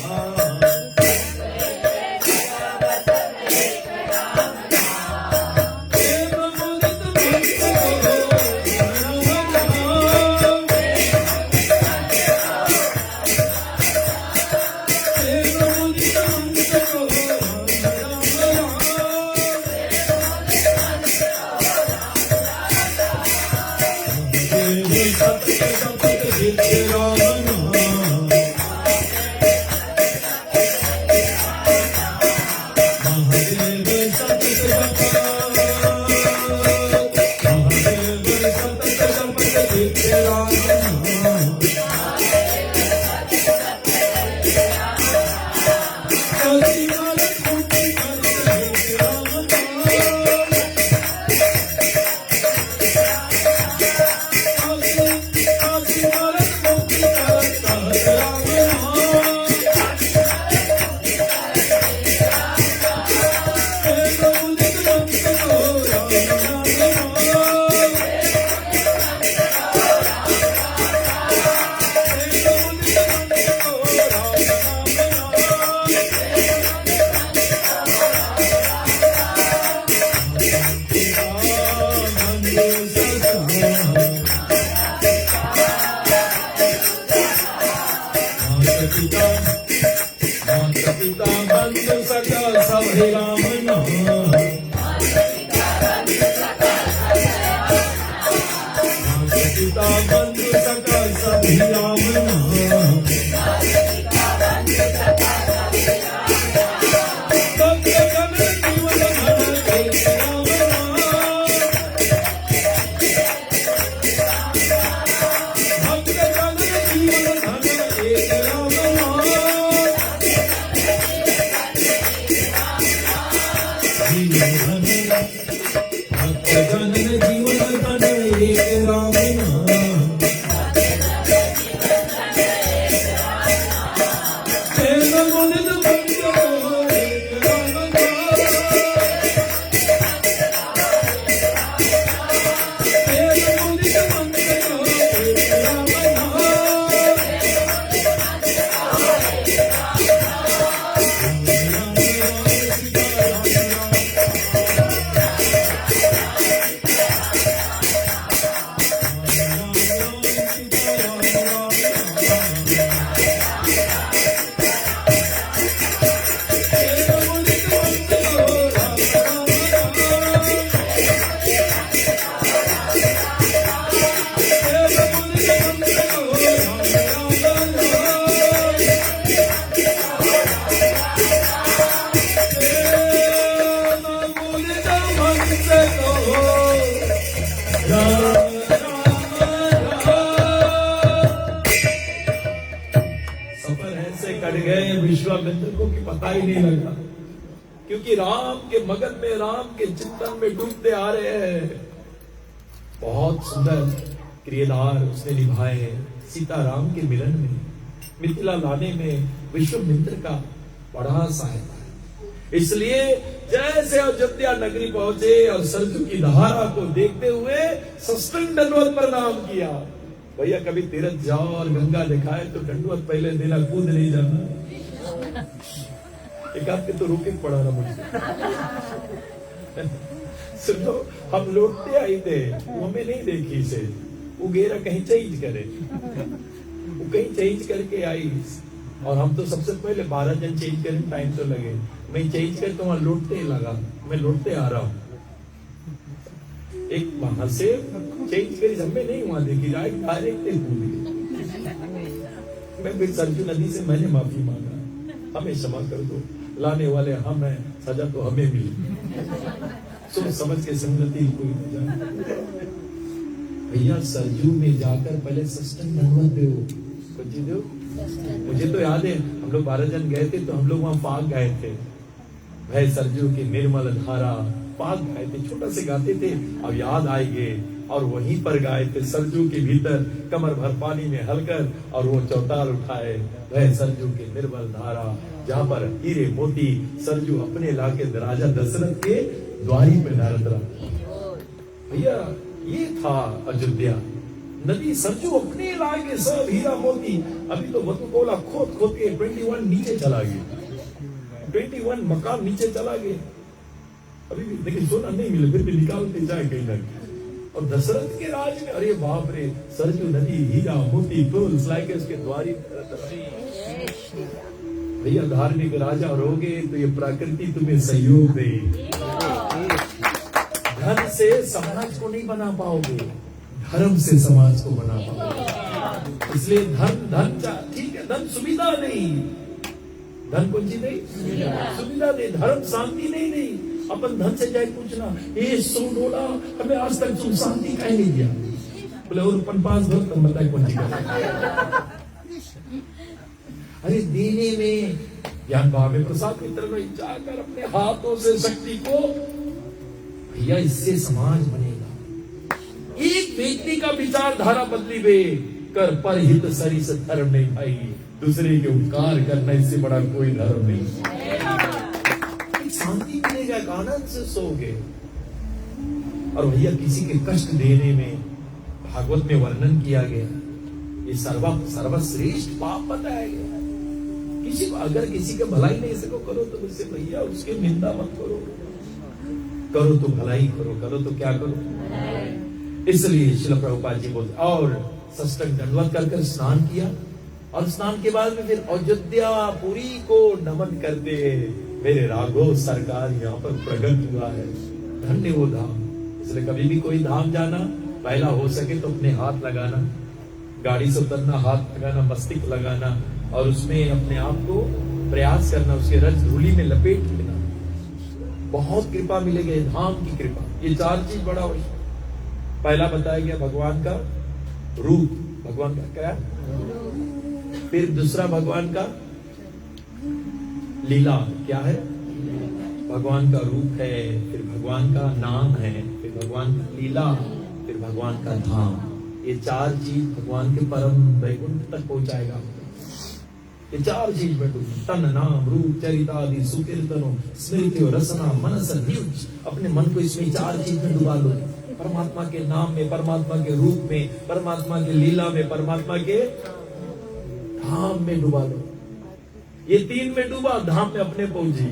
विश्वामित्र को कि पता ही नहीं लगा, क्योंकि राम के मगन में, राम के चिंतन में डूबते आ रहे हैं। बहुत सुंदर किरदार उसने निभाए सीता राम के मिलन में, मिथिला लाने में विश्वामित्र का बड़ा सहायता है। इसलिए जैसे अयोध्या नगरी पहुंचे और सरजू की धारा को देखते हुए सष्टांग दंडवत प्रणाम किया। भैया कभी तीर्थ जाओ और गंगा दिखाए तो दंडवत पहले देना, कूद नहीं जाना। एक आपके तो रुके पड़ा ना मुझे। सुनो, हम लौटते आई थे, वो हमें नहीं देखी से, वो गेरा कहीं चेंज करे, वो कहीं चेंज करके आई और हम तो सबसे पहले 12 जन चेंज करने टाइम तो लगे, मैं चेंज कर तो वहां लौटते लगा, मैं लौटते आ रहा हूँ। एक वहां से चेंज करी, हमें नहीं वहां देखी, डायरेक्ट भूल गए। मैं फिर सरजू नदी से मैंने माफी मांगा, हमें क्षमा कर दो, लाने वाले हम हैं, सजा तो हमें मिली। सोच समझ के संगति कोई न जाए। भैया सरजू में जाकर पहले सष्टांग दंडवत दो। मुझे तो याद है, हम लोग 12 जन गए थे तो हम लोग वहां पाक गए थे। भय सरजू की निर्मल धारा पास गाए थे, छोटा से गाते थे, अब याद आएंगे और वहीं पर गाए थे, सरजू के भीतर कमर भर पानी में हलकर, और वो चौताल उठाए वह सरजू के निर्मल धारा, जहां पर हीरे मोती सरजू अपने लाके राजा दशरथ के द्वारी में डालत रहा। भैया ये था अयोध्या, नदी सरजू अपने लाके सब हीरा मोती। अभी तो बतुकोला खोद खोद के 21 नीचे चला गया, 21 मकान नीचे चला गया। अभी भी लेकिन सोना नहीं मिले, फिर भी निकालते जाए कहीं ना कहीं। और दशरथ के राज में अरे बाप रे, सरजू नदी हीरा मोती पेर्ल्स लाके उसके द्वारी। भैया धार्मिक राजा रहोगे तो ये प्रकृति तुम्हें सहयोग दे। धन से समाज को नहीं बना पाओगे, धर्म से समाज को बना पाओगे। इसलिए धन ठीक है, धन सुविधा नहीं, धन कौन सी नहीं, सुविधा नहीं, धर्म शांति नहीं। अपन धन से जाए पूछना, ये $100 हमें आज तक तुम शांति कहीं नहीं दिया। बोले और अपन पास दो, तुम बताए कौन सी का। अरे देने में ज्ञान भाव प्रसाद मित्र में जाकर अपने हाथों से शक्ति को, भैया इससे समाज बनेगा। एक व्यक्ति का विचारधारा बदली वे कर पर हित सरिस धर्म नहीं भाई, दूसरे के उपकार करना इससे बड़ा कोई धर्म नहीं। शांति मिलेगा, आनंद से सोओगे। और भैया किसी के कष्ट देने में भागवत में वर्णन किया गया, ये सर्वश्रेष्ठ पाप बताया गया। किसी को अगर किसी का भलाई नहीं सको करो तो उससे भैया उसकी निंदा मत करो, करो तो भलाई करो, करो तो क्या करो। इसलिए श्रील प्रभुपाद जी बोलते, और सष्टक दंडवत कर स्नान किया, और स्नान के बाद में फिर अयोध्या पुरी को नमन करते, मेरे राघव सरकार यहाँ पर प्रकट हुआ है, धन्य वो धाम। इसलिए कभी भी कोई धाम जाना, पहला हो सके तो अपने हाथ लगाना, गाड़ी से उतरना हाथ लगाना, मस्तिष्क लगाना, और उसमें अपने आप को प्रयास करना, उसके रज धूलि में लपेट लेना, बहुत कृपा मिलेगी, धाम की कृपा। ये 4 चीज बड़ा हो। पहला बताया गया भगवान का रूप, भगवान का क्या, फिर दूसरा भगवान का लीला क्या है, भगवान का रूप है, फिर भगवान का नाम है, फिर भगवान का लीला, फिर भगवान का धाम। ये 4 चीज भगवान के परम वैकुंठ तक पहुंचाएगा। ये 4 चीज में तन नाम रूप चरितादि सुकीर्तनो स्मृति रसना मनस नियुज, अपने मन को इसमें 4 चीज में डुबा लो। परमात्मा के नाम में, परमात्मा के रूप में, परमात्मा के लीला में, परमात्मा के धाम में डुबा लो। ये 3 में डूबा, धाम में अपने पहुंची।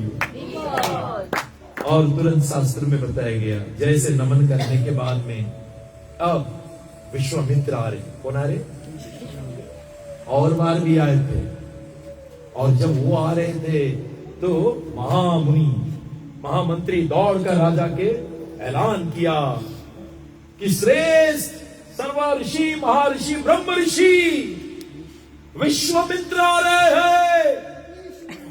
और तुरंत शास्त्र में बताया गया, जैसे नमन करने के बाद में अब विश्वामित्र आ रहे। कौन आ रहे? और बार भी आए थे, और जब वो आ रहे थे तो महामुनि महामंत्री दौड़कर राजा के ऐलान किया कि श्रेष्ठ सर्वऋषि महर्षि ब्रह्म ऋषि विश्वामित्र आ रहे हैं।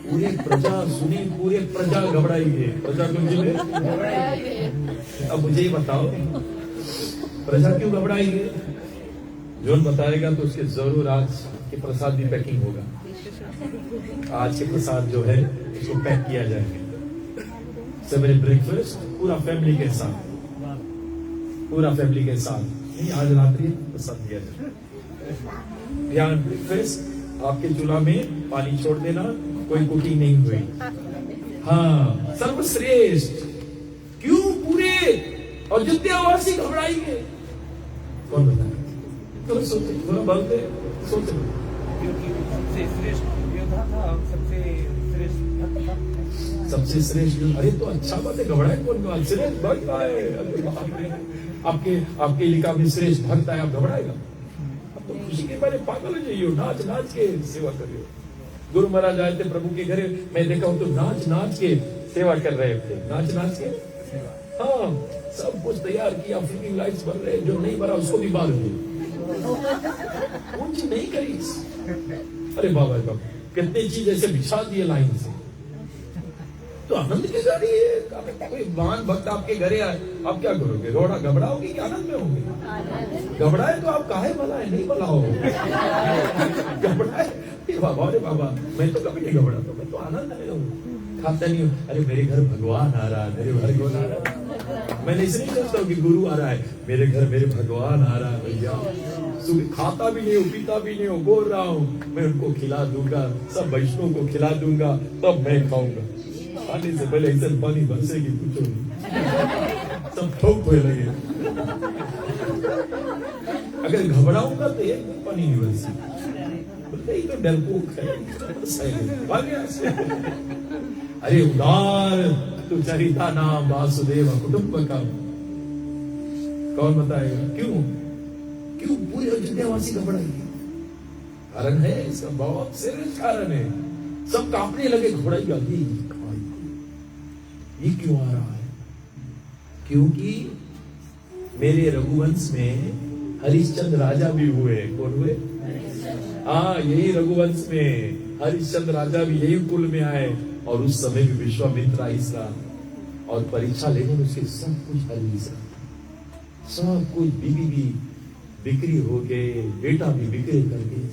पूरे प्रजा सुनी, पूरे प्रजा घबराई है। प्रजा क्यों घबराई? अब मुझे ही बताओ, प्रजा क्यों घबराई है? जोन बताएगा तो उसके जरूर आज के प्रसाद भी पैकिंग होगा। आज के प्रसाद जो है उसको पैक किया जाएगा। सवेरे ब्रेकफास्ट पूरा फैमिली के साथ, पूरा फैमिली के साथ, नहीं आज रात्रि प्रसाद दिया जाएगा। ध्यान, ब्रेकफास्ट आपके चूल्हा में पानी छोड़ देना, कोई कुकिंग नहीं हुई। हाँ, सर्वश्रेष्ठ। क्यों पूरे अयोध्यावासी घबराएंगे? कौन बताए? तो सोचे, थोड़ा बोलते सोचे, क्योंकि सबसे श्रेष्ठ योद्धा था, सबसे श्रेष्ठ भक्त था। सबसे श्रेष्ठ। अरे तो अच्छा बात है, घबराए कौन? श्रेष्ठ भक्त आए आपके इलाका में, श्रेष्ठ भक्त आए, आप घबराएगा? अब तो खुशी के बारे पागल हो जाइए, नाच नाच के सेवा करिए। गुरु महाराज आए थे प्रभु के घरे, मैं देखा हूं तो नाच नाच के सेवा कर रहे थे, नाच नाच के। हाँ, सब कुछ तैयार किया, फ्लिकिंग लाइट्स बन रहे, जो नहीं बना उसको भी बाल दिए, कौन चीज नहीं करी। अरे बाबा बाबा, कितनी चीज ऐसे बिछा दिए लाइन से। तो आनंद के गाड़ी है, कोई महान भक्त आपके घरे आए, आप क्या करोगे? रोड़ा घबराओगे कि आनंद में होंगे? घबराए तो आप काहे भला है, नहीं भला हो। घबराए बाबा, अरे बाबा मैं तो कभी नहीं घबराता, मैं तो आनंद में हूँ, खाता नहीं हूँ। अरे मेरे घर भगवान आ रहा है, मेरे घर कौन आ रहा है? मैं ऐसे नहीं सोचता हूँ कि गुरु आ रहा है, मेरे घर मेरे भगवान आ रहा है भैया। सुबह खाता भी नहीं हूँ, पीता भी नहीं हूँ, बोल रहा हूँ मैं उनको खिला दूंगा, सब वैष्णव को खिला दूंगा, तब मैं खाऊंगा। खाने से पहले ऐसे पानी बरसेगी, पूछो नहीं, सब ठोक हुए लगे। अगर घबराऊंगा तो एक पानी नहीं बरसेगी, बोलते ही तो डरपोक है, भाग गया से। अरे उदार तू चरिता नाम वासुदेव कुटुंबकम, कौन बताएगा क्यों क्यों पूरे अयोध्यावासी घबराएंगे? कारण है इसका, बहुत सीरियस कारण है। सब कांपने लगे, घबराएगा ये क्यों आ रहा है? क्योंकि मेरे रघुवंश में हरिश्चंद्र राजा भी हुए। कौन हुए? हाँ, यही रघुवंश में हरिश्चंद्र राजा भी यही कुल में आए, और उस समय भी विश्वामित्र आइसा, और परीक्षा लेने में उसके सब कुछ हरीसा, सब कुछ बीवी भी बिक्री हो गए, बेटा भी बिक्री कर गए,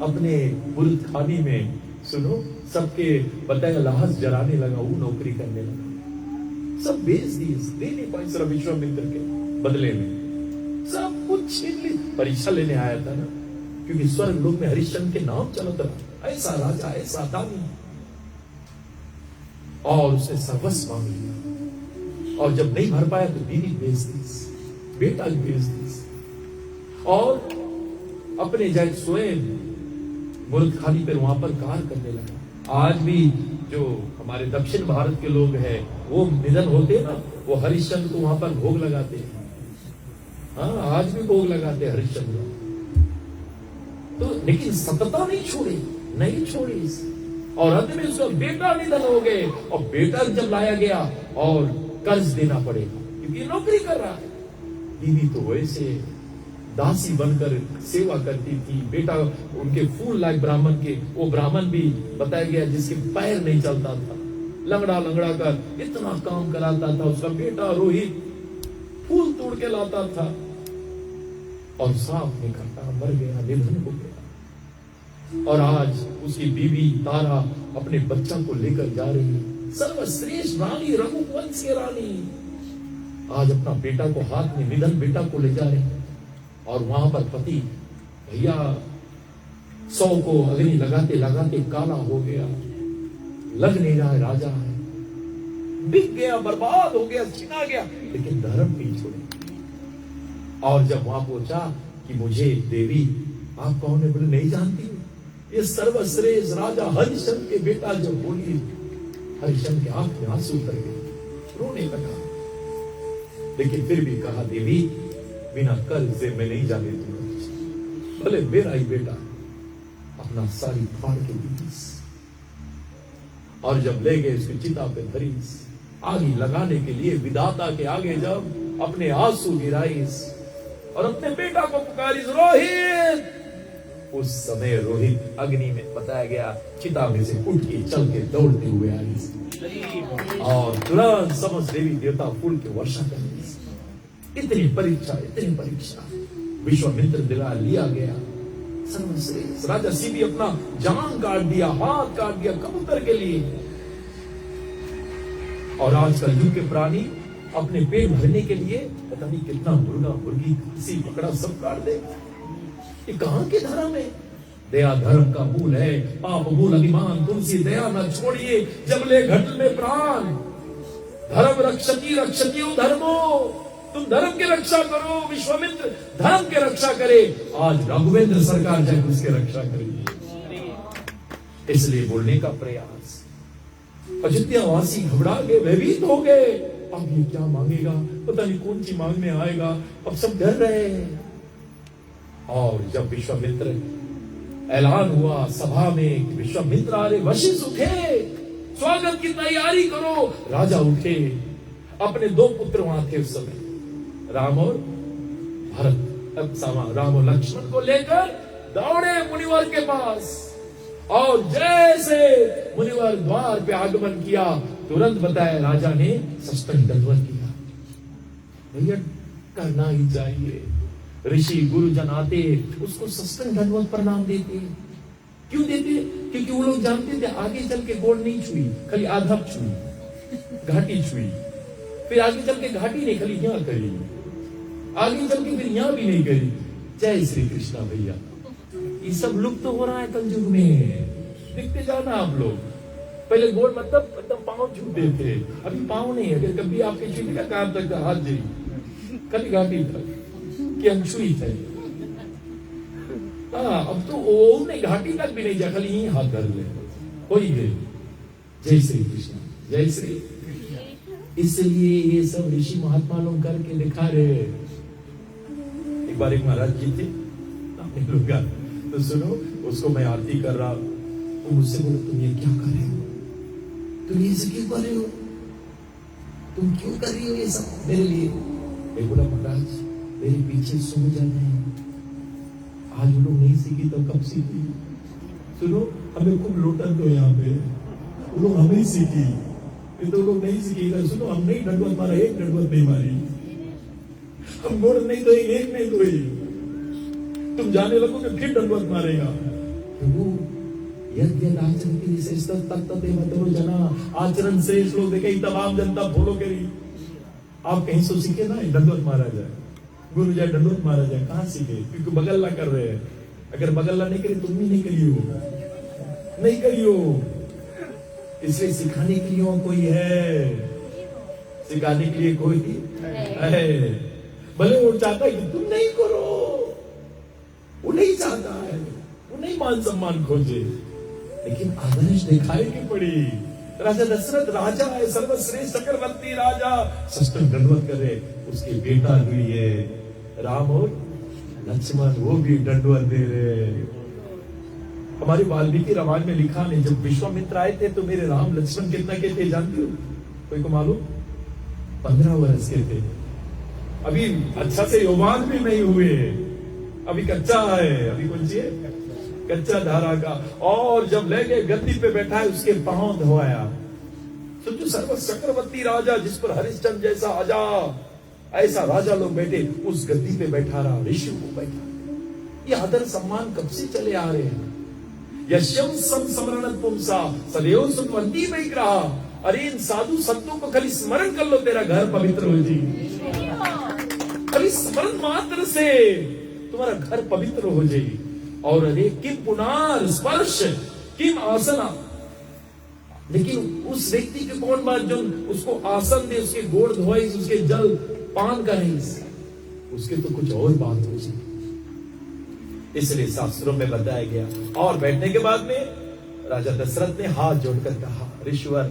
अपने बुरुद खानी में सुनो सबके बताया लाश जलाने लगा, वो नौकरी करने लगा, सब बेच दिए, दे नहीं पाए सर विश्वामित्र के बदले में, सब कुछ छीन ली। परीक्षा लेने आया था ना, क्योंकि स्वर्ग लोक में हरिश्चंद्र के नाम चलता था, ऐसा राजा ऐसा दानी, और उसने सर्वस्व मांग लिया, और जब नहीं भर पाया तो बीवी बेच दी, बेटा भी बेच दी, और अपने जाए स्वयं मुर्द खानी पर वहां पर कार्य करने लगा। आज भी जो हमारे दक्षिण भारत के लोग हैं, वो निधन होते ना, वो हरिश्चंद्र को वहां पर भोग लगाते हैं। हाँ, आज भी भोग लगाते हैं हरिश्चंद्र तो, लेकिन सतता नहीं छोड़ी, और अंत में उसका बेटा निधन हो गए, और बेटा जब लाया गया और कर्ज देना पड़ेगा, क्योंकि नौकरी कर रहा है। बीवी तो वैसे दासी बनकर सेवा करती थी, बेटा उनके फूल लायक ब्राह्मण के, वो ब्राह्मण भी बताया गया जिसके पैर नहीं चलता था, लंगड़ा कर इतना काम कराता था, उसका बेटा रोहित फूल तोड़ के लाता था, और सांप ने काटा, मर गया, निधन हो गया। और आज उसकी बीवी तारा अपने बच्चा को लेकर जा रही है, सर्वश्रेष्ठ रानी, रघुवंश की रानी, आज अपना बेटा को हाथ में, निधन बेटा को ले जा रहे हैं, और वहां पर पति भैया 100 को अग्नि लगाते लगाते काला हो गया, लग नहीं रहा है, राजा है, बिक गया, बर्बाद हो गया, छिना गया, लेकिन धर्म नहीं छोड़े। और जब वहां पहुंचा कि मुझे देवी आप कौन है, बोले नहीं जानती, ये सर्वश्रेष्ठ राजा हरिश्चंद्र के बेटा। जब बोली, हरिश्चंद्र के आंख में आंसू उतर गए, रोने लगा, लेकिन फिर भी कहा देवी बिना कर्ज से मैं नहीं जाने दूंगा, भले मेरा ही बेटा, अपना सारी फाड़ के दी, और जब ले गए उसकी चिता पे धरी, आग लगाने के लिए विधाता के आगे जब अपने आंसू गिराईस और अपने बेटा को पुकारिस, रोहित। उस समय रोहित अग्नि में, बताया गया, चिता में से उठ के चल के दौड़ते हुए आई, और तुरंत समस्त देवी देवता फूल के वर्षा कर दी। इतनी परीक्षा विश्वामित्र दिला लिया गया, सर्वश्रेष्ठ राजा सी भी अपना जान काट दिया, हाथ काट दिया कबूतर के लिए। और आजकल युग के प्राणी अपने पेट भरने के लिए पता नहीं कितना मुर्गा मुर्गी किसी पकड़ा सब काट दे। ये कहां के धर्म है? दया धर्म का मूल है, पाप मूल अभिमान, तुलसी दया न छोड़िए जब ले घट में प्राण। धर्म रक्षती धर्मो, तुम धर्म की रक्षा करो। विश्वामित्र धर्म की रक्षा करे, आज राघवेंद्र सरकार जाए उसकी रक्षा करेगी। इसलिए बोलने का प्रयास। अयोध्यावासी घबरा गए, भयभीत हो गए, अब ये क्या मांगेगा, पता नहीं कौन सी मांग में आएगा, अब सब डर रहे हैं। और जब विश्वामित्र ऐलान हुआ सभा में, विश्वामित्र आ रहे, वशिष्ठ उठे, स्वागत की तैयारी करो। राजा उठे, अपने 2 पुत्र वहां थे उस समय, राम और भरत। अब राम और लक्ष्मण को लेकर दौड़े मुनिवर के पास, और जैसे मुनिवर द्वार पे आगमन किया, तुरंत बताया राजा ने सष्टांग दंडवत किया। भैया करना ही चाहिए, ऋषि गुरुजन आते उसको सष्टांग दंडवत प्रणाम देते। क्यों देते? क्योंकि वो लोग जानते थे आगे चल के गोड़ नहीं छुई, खाली आधा छुई, घाटी छुई, फिर आगे चल के घाटी नहीं, खाली यहाँ करी, आगे चल के फिर यहाँ भी नहीं करी। जय श्री कृष्णा भैया। ये सब लुप्त तो हो रहा है कलयुग में, देखते जाना आप लोग। पहले गोड़ मतलब एकदम पांव छूते थे, अभी पांव नहीं। अगर कभी आपके छूने का काम तक हाथ जी खाली घाटी तक कि हम छुई थे। हाँ, अब तो वो ने घाटी तक भी नहीं जा, खाली यही हाथ कर ले, हो ही गए। जय श्री कृष्ण, जय श्री। इसलिए ये सब ऋषि महात्मा लोग करके दिखा रहे। एक बार एक महाराज जी थे अपने लोग का, तो सुनो, उसको मैं आरती कर रहा, वो मुझसे बोले तुम ये क्या कर रहे हो, तुम ये सब क्यों कर रहे हो, तुम क्यों कर रही हो ये सब मेरे लिए। मैं बोला महाराज मेरे पीछे सो जाना है, आज वो लोग नहीं सीखी तो कब सीखी। सुनो, हमें खूब लौटन दो यहाँ पे, वो लोग हमें सीखी, ये तो लोग नहीं सीखी। सुनो, हम नहीं दंडवत मारा, एक दंडवत नहीं मारी, हम गोड़ नहीं धोए, एक नहीं धोई, तुम जाने लगोगे फिर दंडवत मारेगा। आचरण श्रेष्ठ लोग देखे, तमाम जनता फॉलो करी। आप कहीं से सीखे ना दंडवत मारा जाए, गुरु जाए दंडवत मारा जाए, कहाँ सीखे? क्योंकि बगल्ला कर रहे हैं। अगर बगल्ला नहीं करी तुम भी नहीं करियो, नहीं करियो। इसलिए सिखाने के लिए कोई है, सिखाने के लिए कोई है। भले वो चाहता है कि तुम नहीं करो, वो नहीं चाहता है, वो नहीं मान सम्मान खोजे, लेकिन आदर्श दिखाए की पड़ी। राजा दशरथ राजा है, सर्वश्रेष्ठ चक्रवर्ती राजा, सष्टक दंडवत करे। उसके बेटा भी है राम और लक्ष्मण, वो भी दंडवत दे रहे। हमारे वाल्मीकि रामायण में लिखा नहीं, जब विश्वामित्र आए थे तो मेरे राम लक्ष्मण कितना के थे जानते हो? कोई को मालूम? 15 वर्ष के थे। अभी अच्छा से यौवान भी नहीं हुए, अभी कच्चा है, अभी कौन सी है? कच्चा धारा का। और जब ले गए गद्दी पे बैठा है, उसके पांव धोया। सोचो, सर्व चक्रवर्ती राजा, जिस पर हरिश्चंद्र जैसा आजा ऐसा राजा लोग बैठे, उस गद्दी पे बैठा रहा, ऋषि को बैठा। ये आदर सम्मान कब से चले आ रहे हैं। यश्यम सम स्मरण पुंसा सदैव सुखवंती विग्रह। अरे इन साधु संतों को खाली स्मरण कर लो, तेरा घर पवित्र हो जी। खाली स्मरण मात्र से तुम्हारा घर पवित्र हो जाए। और अरे किम पुनार स्पर्श किम आसना। लेकिन उस व्यक्ति की कौन बात जो उसको आसन दे, उसके गोड़ धोए, उसके जल पान करे, उसके तो कुछ और बात हो जाए। इसलिए शास्त्रों में बताया गया। और बैठने के बाद में राजा दशरथ ने हाथ जोड़कर कहा, ऋषिवर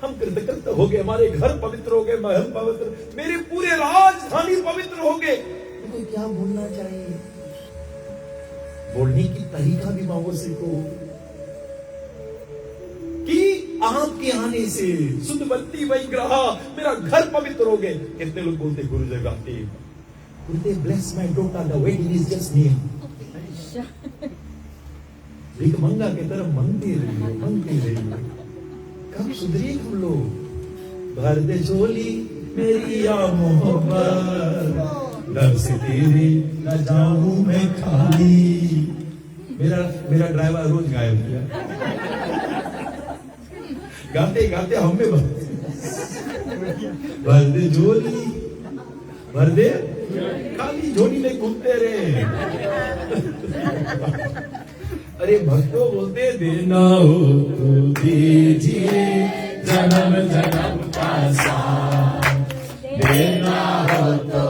हम कृतकृत हो गए, हमारे घर पवित्र हो गए, महल पवित्र, मेरे पूरे राजधानी पवित्र हो गए। तो क्या बोलना चाहिए? बोलने की तरीका भी मांगो सीखो कि आपके आने से सुधवंती विग्रह, मेरा घर पवित्र हो गए। कितने लोग बोलते गुरुदेव गाते, Gurudev bless my daughter, the wedding is just near. भिखमंगा की तरफ मांगते रहिए। कब सुधरिए हम लोग? भर दे झोली मेरी या मोहब्बत, दर से तेरे न जाऊं मैं खाली। मेरा ड्राइवर रोज गायब किया, गाते गाते हमें भर दे झोली, भर दे खाली झोली में घूमते रहे। अरे भक्तों बोलते, देना हो तो दीजिए जन्म जन्म का साथ, देना हो तो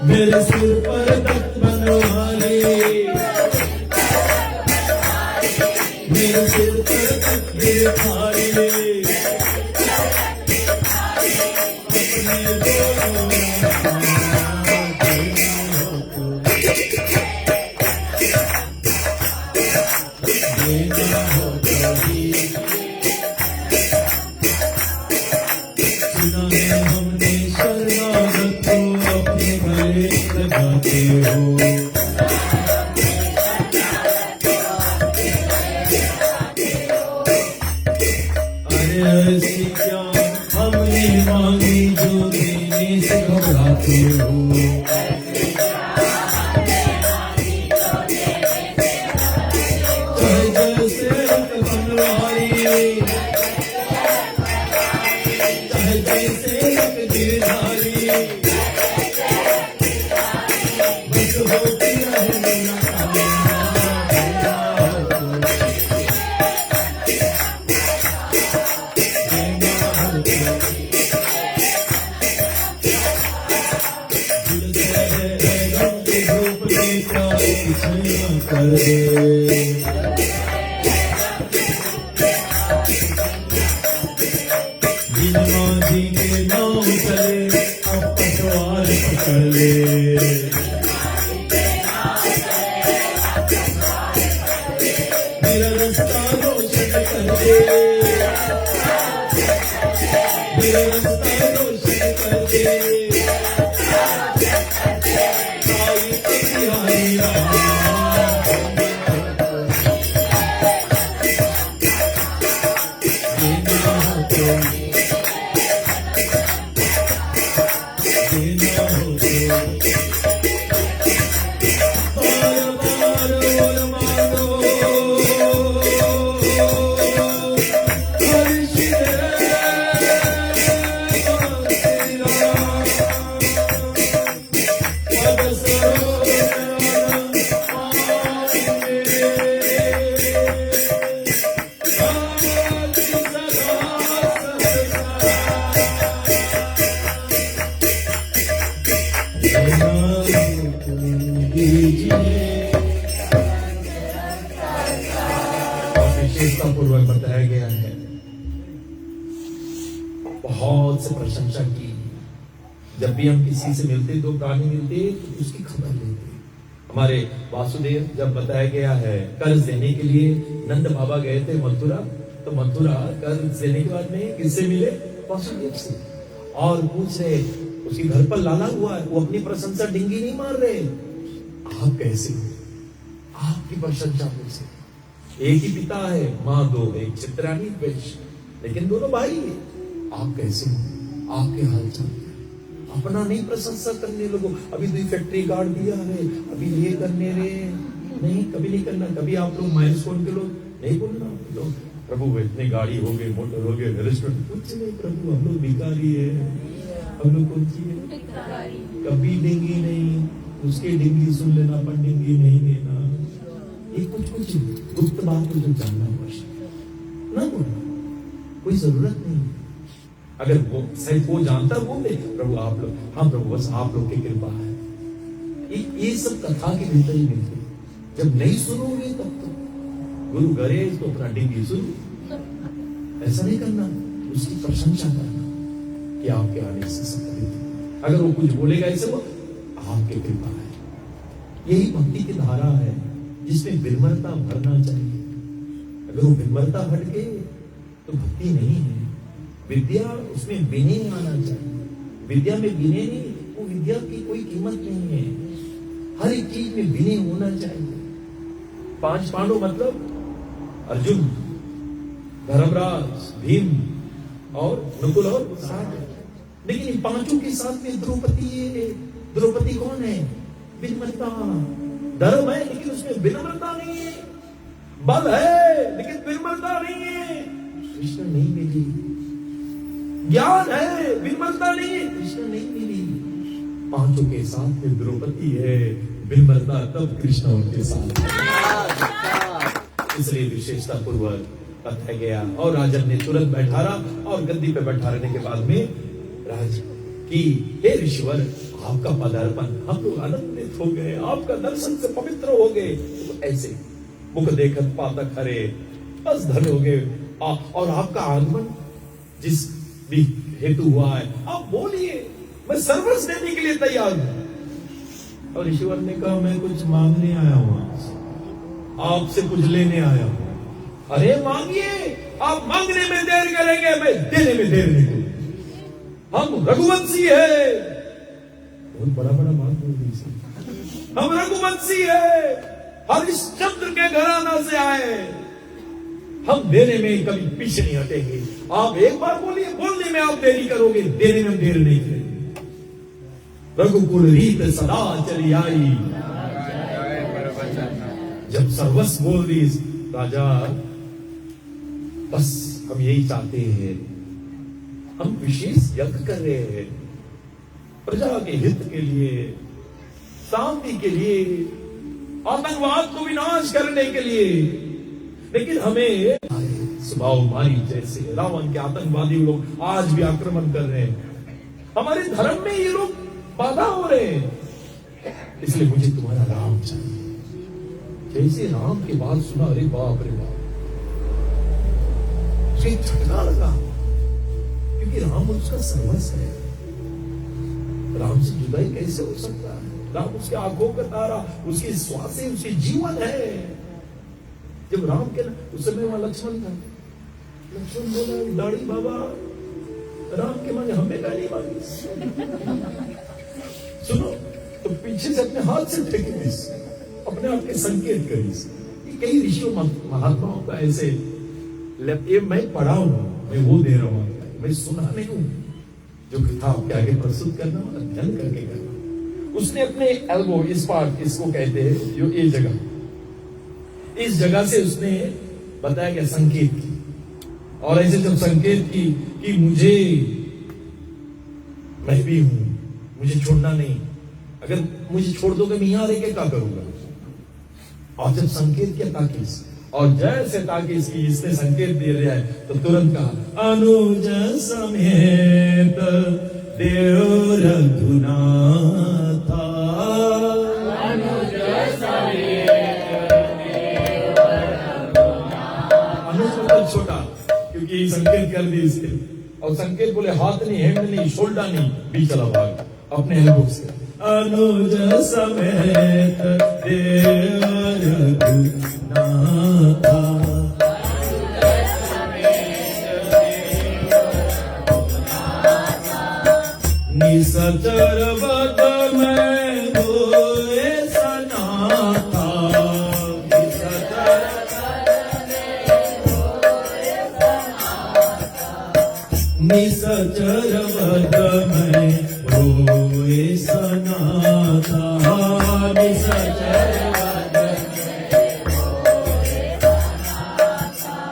मेरे सिर पर तख्त बनवाले, मेरे सिर पर तख्त दिखाए, हमने शरणागत को अपने गले लगाते हो। अरे ऐसी क्या हमने मांगी जो देने से घबराते हो। गिरधारी बस होती रहे कर दे जी के नाम चले अब पटवार पकड़ ले मेरा रास्ता रोशन कर दे मेरा रास्ता रोशन कर दे आई तेरी विशेषता पूर्वक बताया गया है। बहुत से प्रशंसा की। जब भी हम किसी से मिलते, दो प्राणी मिलते तो उसकी खबर लेते। हमारे वासुदेव जब बताया गया है कर्ज देने के लिए नंद बाबा गए थे मथुरा, तो मथुरा कर्ज देने के बाद में किससे मिले? वासुदेव से। और पूछ रहे उसके घर पर लाला हुआ है, वो अपनी प्रशंसा डिंगी नहीं मार रहे। आप कैसे हो? आपकी प्रशंसा मुझसे। एक ही पिता है, माँ दो, एक चित्रानी पेश, लेकिन दोनों भाई है। आप कैसे हो? आपके हालचाल अपना नहीं प्रशंसा करने लोगों। अभी तो फैक्ट्री गार्ड दिया है, अभी ये करने रहे नहीं, कभी नहीं करना। कभी आप लोग माइलस्टोन के लोग नहीं बोलना लोग प्रभु इतने गाड़ी हो गए, मोटर हो गए, रेस्टोरेंट, कुछ नहीं प्रभु, हम लोग भिखारी है। हम लोग कौन सी है? कभी डिंगी नहीं, उसके डिंगी सुन लेना पर डिंगी नहीं देना। ये कुछ कुछ गुप्त बात को जो जानना आवश्यक ना बोलना, कोई जरूरत नहीं। अगर वो सही वो जानता बोल दे प्रभु आप लोग, हाँ प्रभु बस आप लोग की कृपा है। ये सब कथा के भीतर ही मिलते। जब नहीं सुनोगे तब तो गुरु करे तो अपना डिंगी सुनो। ऐसा नहीं करना, उसकी प्रशंसा करना कि आपके आने से सब। अगर वो कुछ बोलेगा ऐसे वो आपकी कृपा है। यही भक्ति की धारा है जिसमें विनम्रता भरना चाहिए। अगर वो विनम्रता भटके तो भक्ति नहीं है। विद्या उसमें विनय आना चाहिए। विद्या में विनय नहीं, वो विद्या की कोई कीमत नहीं है। हर एक चीज में विनय होना चाहिए। 5 पांडव मतलब अर्जुन, धर्मराज, भीम और नकुल और साहब। लेकिन इन पांचों के साथ में द्रौपदी है। द्रौपदी कौन है? विनम्रता। धर्म है लेकिन उसमें विनम्रता नहीं है। बल है लेकिन विनम्रता नहीं है। कृष्ण नहीं मिली। ज्ञान है, विनम्रता नहीं है, कृष्ण नहीं मिली। पांचों के साथ में द्रौपदी है, विनम्रता तब कृष्ण उनके साथ। इसलिए विशेषता पूर्वक बताया गया। और राजन ने तुरंत बैठारा और गद्दी पे बैठा रहने के बाद में राज की हे ऋषिवर आपका पदार्पण, हम लोग आनंदित हो गए, आपका दर्शन से पवित्र हो गए। तो ऐसे मुख देखत पातक हरे, बस धन हो गए। और आपका आगमन जिस भी हेतु हुआ है, आप बोलिए, मैं सर्वस्व देने के लिए तैयार हूं। और ईश्वर ने कहा मैं कुछ मांगने आया हूं, आपसे कुछ लेने आया हूं। अरे मांगिए, आप मांगने में देर करेंगे, मैं देने में देर नहीं करूंगा। हम रघुवंशी है। बहुत बड़ा बड़ा बात बोल दी। हम रघुवंशी है, हरिश्चंद्र के घराना से आए। हम देने में कभी पीछे नहीं हटेंगे। आप एक बार बोलिए, बोलने में आप देरी करोगे, देने में देर नहीं करेंगे। रघुकुल रीत सदा चली आई। जब सर्वस्व बोल दी राजा, बस हम यही चाहते हैं। हम विशेष यज्ञ कर रहे हैं, प्रजा के हित के लिए, शांति के लिए, आतंकवाद को विनाश करने के लिए। लेकिन हमें स्वभाव मारी जैसे रावण के आतंकवादी लोग आज भी आक्रमण कर रहे हैं, हमारे धर्म में ये लोग बाधा हो रहे हैं। इसलिए मुझे तुम्हारा राम चाहिए। जैसे राम की बात सुना, अरे बाप रे बाप, मुझे झटका लगा, क्योंकि राम उसका सर्वस्व है। राम से जुदाई कैसे हो सकता है? राम उसके आंखों का तारा, उसकी श्वास है, उसकी जीवन है। जब राम के उस समय वहां लक्ष्मण था, लक्ष्मण बोला, दाढ़ी बाबा, राम के मांगे हमें गाली मांगी। सुनो, तो पीछे से अपने हाथ से फेंके, अपने आप के संकेत करी। कई ऋषियों महात्माओं का ऐसे, ये मैं पढ़ा हूं, मैं वो दे रहा हूं, मैं सुना नहीं हूं। जो कथा आपके आगे प्रस्तुत करना, अध्ययन करके करना। उसने अपने एल्बो, इस पार्ट, इसको कहते हैं जो ये जगह, इस जगह से उसने बताया गया संकेत की। और ऐसे जब संकेत की कि मुझे, मैं भी हूं, मुझे छोड़ना नहीं, अगर मुझे छोड़ दोगे मैं यहां रह के क्या करूंगा। और जब संकेत किया ताकिस, और जैसे ताकिस की इसने संकेत दे दिया है, तो तुरंत कहा, अनुज समेत देव रघुनाथा। अनुज मतलब छोटा, क्योंकि संकेत कर दी इसके। और संकेत बोले हाथ नहीं, हैंड नहीं, शोल्डर नहीं, भी चला भाग अपने एल्बो से। अनुज समेत देव रघुनाथा, निसचर बद में होए सनाथा। निसचर बद में होए सनाथा। निसचर बद में होए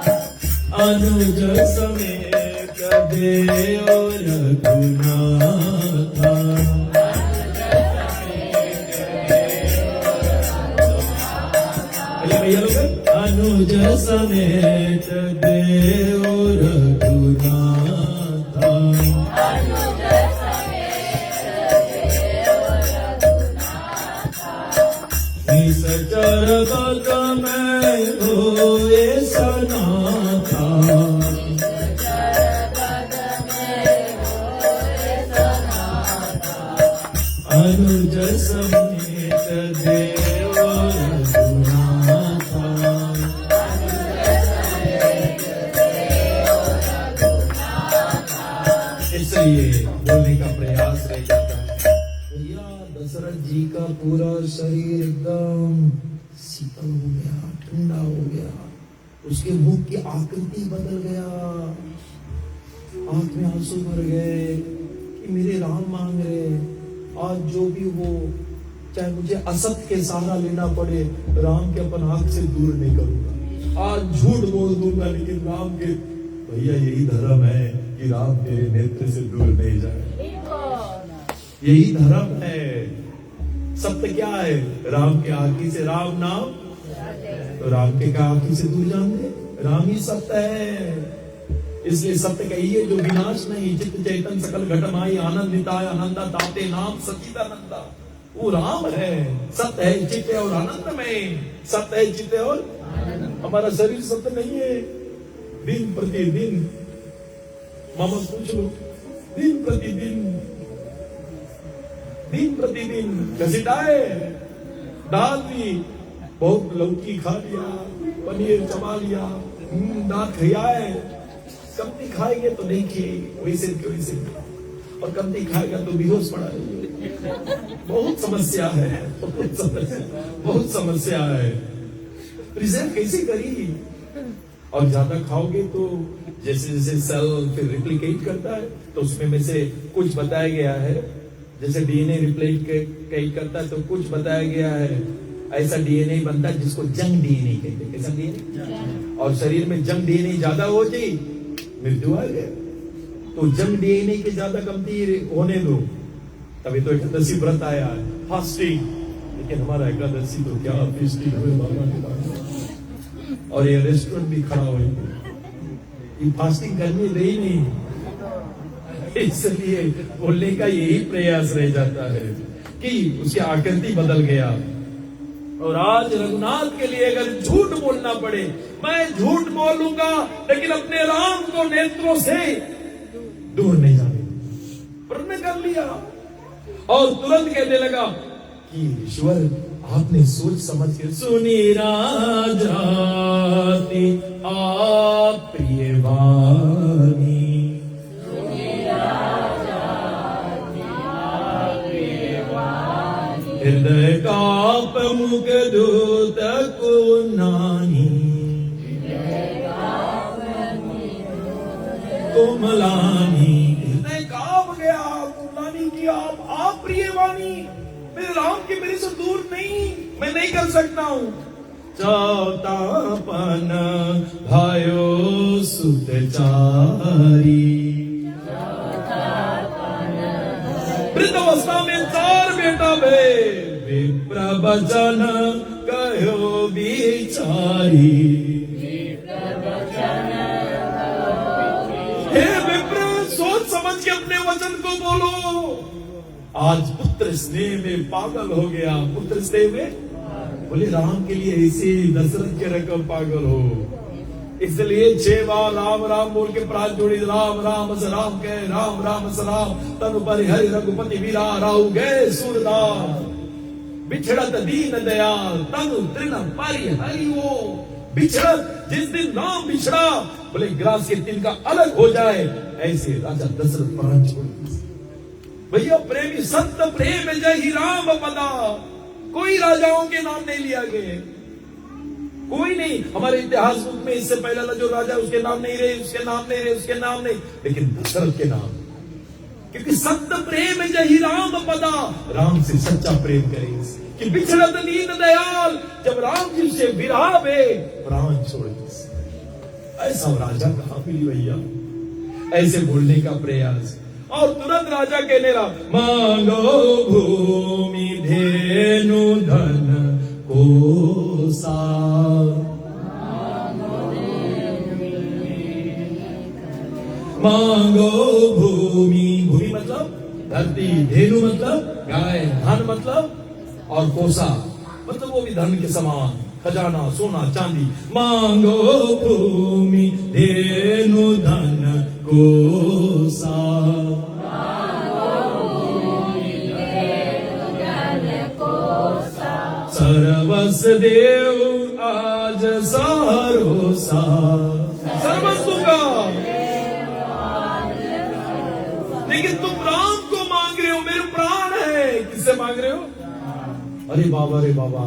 सनाथा। अनुज समेत देव रघुनाथा। अनुज समेत देव रघुनाथा। निसचर बद में होए सनाथा। अनुज समेत देव रघुनाथा। इसलिए बोलने का प्रयास रह जाता है। भैया दशरथ जी का पूरा शरीर एकदम शीतल हो गया, ठंडा हो गया, उसके मुख की आकृति बदल गया, आंख में आंसू भर गए कि मेरे राम मांग रहे, आज जो भी हो, चाहे मुझे असत्य के सहारा लेना पड़े, राम के अपन आंख से दूर नहीं करूंगा, आज झूठ बोल दूंगा, लेकिन राम के, भैया यही धर्म है कि राम तेरे नेत्र से दूर नहीं जाए। यही धर्म है। सत्य क्या है? राम के आंखी से राम नाम, तो राम के आंखी से दूर जान दे, राम ही सत्य है। इसलिए सत्य कहिए जो विनाश नहीं, चित्त चैतन सकल घटमाई आनंदिताय आनंदा ताते नाम सच्चिदानंदा। वो राम है, सत्य है, चित्त है और आनंद में, सत्य है, चित्त है और हमारा शरीर सत्य नहीं है। दिन प्रतिदिन मामा पूछ लो, दिन प्रतिदिन घसीटाए, दाल ली, बहुत लौकी खा लिया, पनीर चबा लिया, दांत खियाए, कमती खाएंगे तो नहीं खिएगी, वैसे के वैसे, और कमती खाएगा तो बेहोश पड़ा रहेगा। बहुत समस्या है, बहुत समस्या है। प्रिजर्व कैसे करी? और ज्यादा खाओगे तो जैसे जैसे सेल फिर रिप्लिकेट करता है, तो उसमें में से कुछ बताया गया है, जैसे डीएनए रिप्लिकेट करता है तो कुछ बताया गया है, ऐसा डीएनए बनता है जिसको जंग डीएनए कहते हैं। कैसा डीएनए? और शरीर में जंग डीएनए ज्यादा हो जाए मृत्यु आ गया। तो जंग डीएनए के ज्यादा कमती होने दो, तभी तो एकादशी व्रत आया है, फास्टिंग। लेकिन हमारा एकादशी तो क्या फेस्टिंग हुए बाबा के बाद। और ये रेस्टोरेंट भी खड़ा हो, ये फास्टिंग करने दे ही नहीं, इसलिए बोलने का यही प्रयास रह जाता है कि उसकी आकृति बदल गया। और आज रघुनाथ के लिए अगर झूठ बोलना पड़े, मैं झूठ बोलूंगा लेकिन अपने राम को नेत्रों से दूर नहीं जाने, प्रण कर लिया। और तुरंत कहने लगा कि ईश्वर आपने सोच समझ के सुनी राजाति आप प्रिय वाणी, हृदय काप मुख दूत को नानी, कोमलानी, हृदय काप गया कोमलानी की आप प्रिय वाणी, मेरे राम के मेरे से दूर नहीं, मैं नहीं कर सकता हूं। चौतापन भयो सुतचारी, वृद्धावस्था में 4 बेटा भे, विप्र वचन कहो बिचारी, हे विप्र सोच समझ के अपने वचन को बोलो। आज पुत्र स्नेह में पागल हो गया, पुत्र स्नेह में बोले राम के लिए ऐसे दशरथ के रकम पागल हो, इसलिए 6 बार राम राम बोल के प्राण जोड़ी, राम राम स राम कह, राम राम स राम तनु पर हरि रघुपति वीरा, राहु गए सूरदास बिछड़त दीन दयाल, तनु तृण पारी हरि वो। बिछड़त जिस दिन राम बिछड़ा, बोले ग्रास के तिनका अलग हो जाए, ऐसे राजा दशरथ प्राण छोड़। भैया प्रेमी संत प्रेम जय ही राम पदा, कोई राजाओं के नाम नहीं लिया गए, कोई नहीं। हमारे इतिहास बुक में इससे पहले जो राजा उसके नाम नहीं रहे, उसके नाम नहीं रहे, उसके नाम नहीं, लेकिन दशरथ के नाम, क्योंकि संत प्रेम जय ही राम पदा, राम से सच्चा प्रेम करें कि बिछड़त दीन दयाल, जब राम जी से विरह में प्राण छोड़। ऐसा राजा कहां मिली भैया, ऐसे बोलने का प्रयास। और तुरंत राजा कहने लगा, मांगो भूमि धेनु धन कोसा, मांगो भूमि, भूमि मतलब धरती, धेनु मतलब गाय, धन मतलब और कोसा मतलब वो भी धन के समान, खजाना सोना चांदी। मांगो भूमि धेनु धन कोसा, सर्वस देव आज सारोसा, सर्वस दूंगा, लेकिन तुम राम को मांग रहे हो, मेरे प्राण है, किससे मांग रहे हो? अरे बाबा रे बाबा।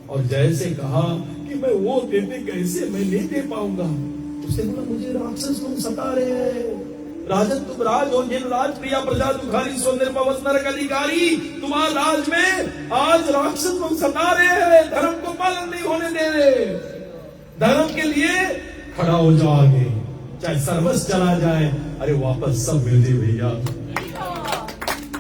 और जैसे कहा कि मैं वो देते कैसे, मैं नहीं दे पाऊंगा। उसने बोला मुझे राक्षस तुम सता रहे हैं, राजन तुम राज हो, जिन राज प्रिया प्रजा दुखारी सौंदर्य पवस नरक अधिकारी, तुम्हारे राज में आज राक्षस तुम सता रहे हैं, धर्म को पालन नहीं होने दे रहे। धर्म के लिए खड़ा हो जाओ आगे, चाहे सर्वस्व चला जाए, अरे वापस सब मिल जाए भैया।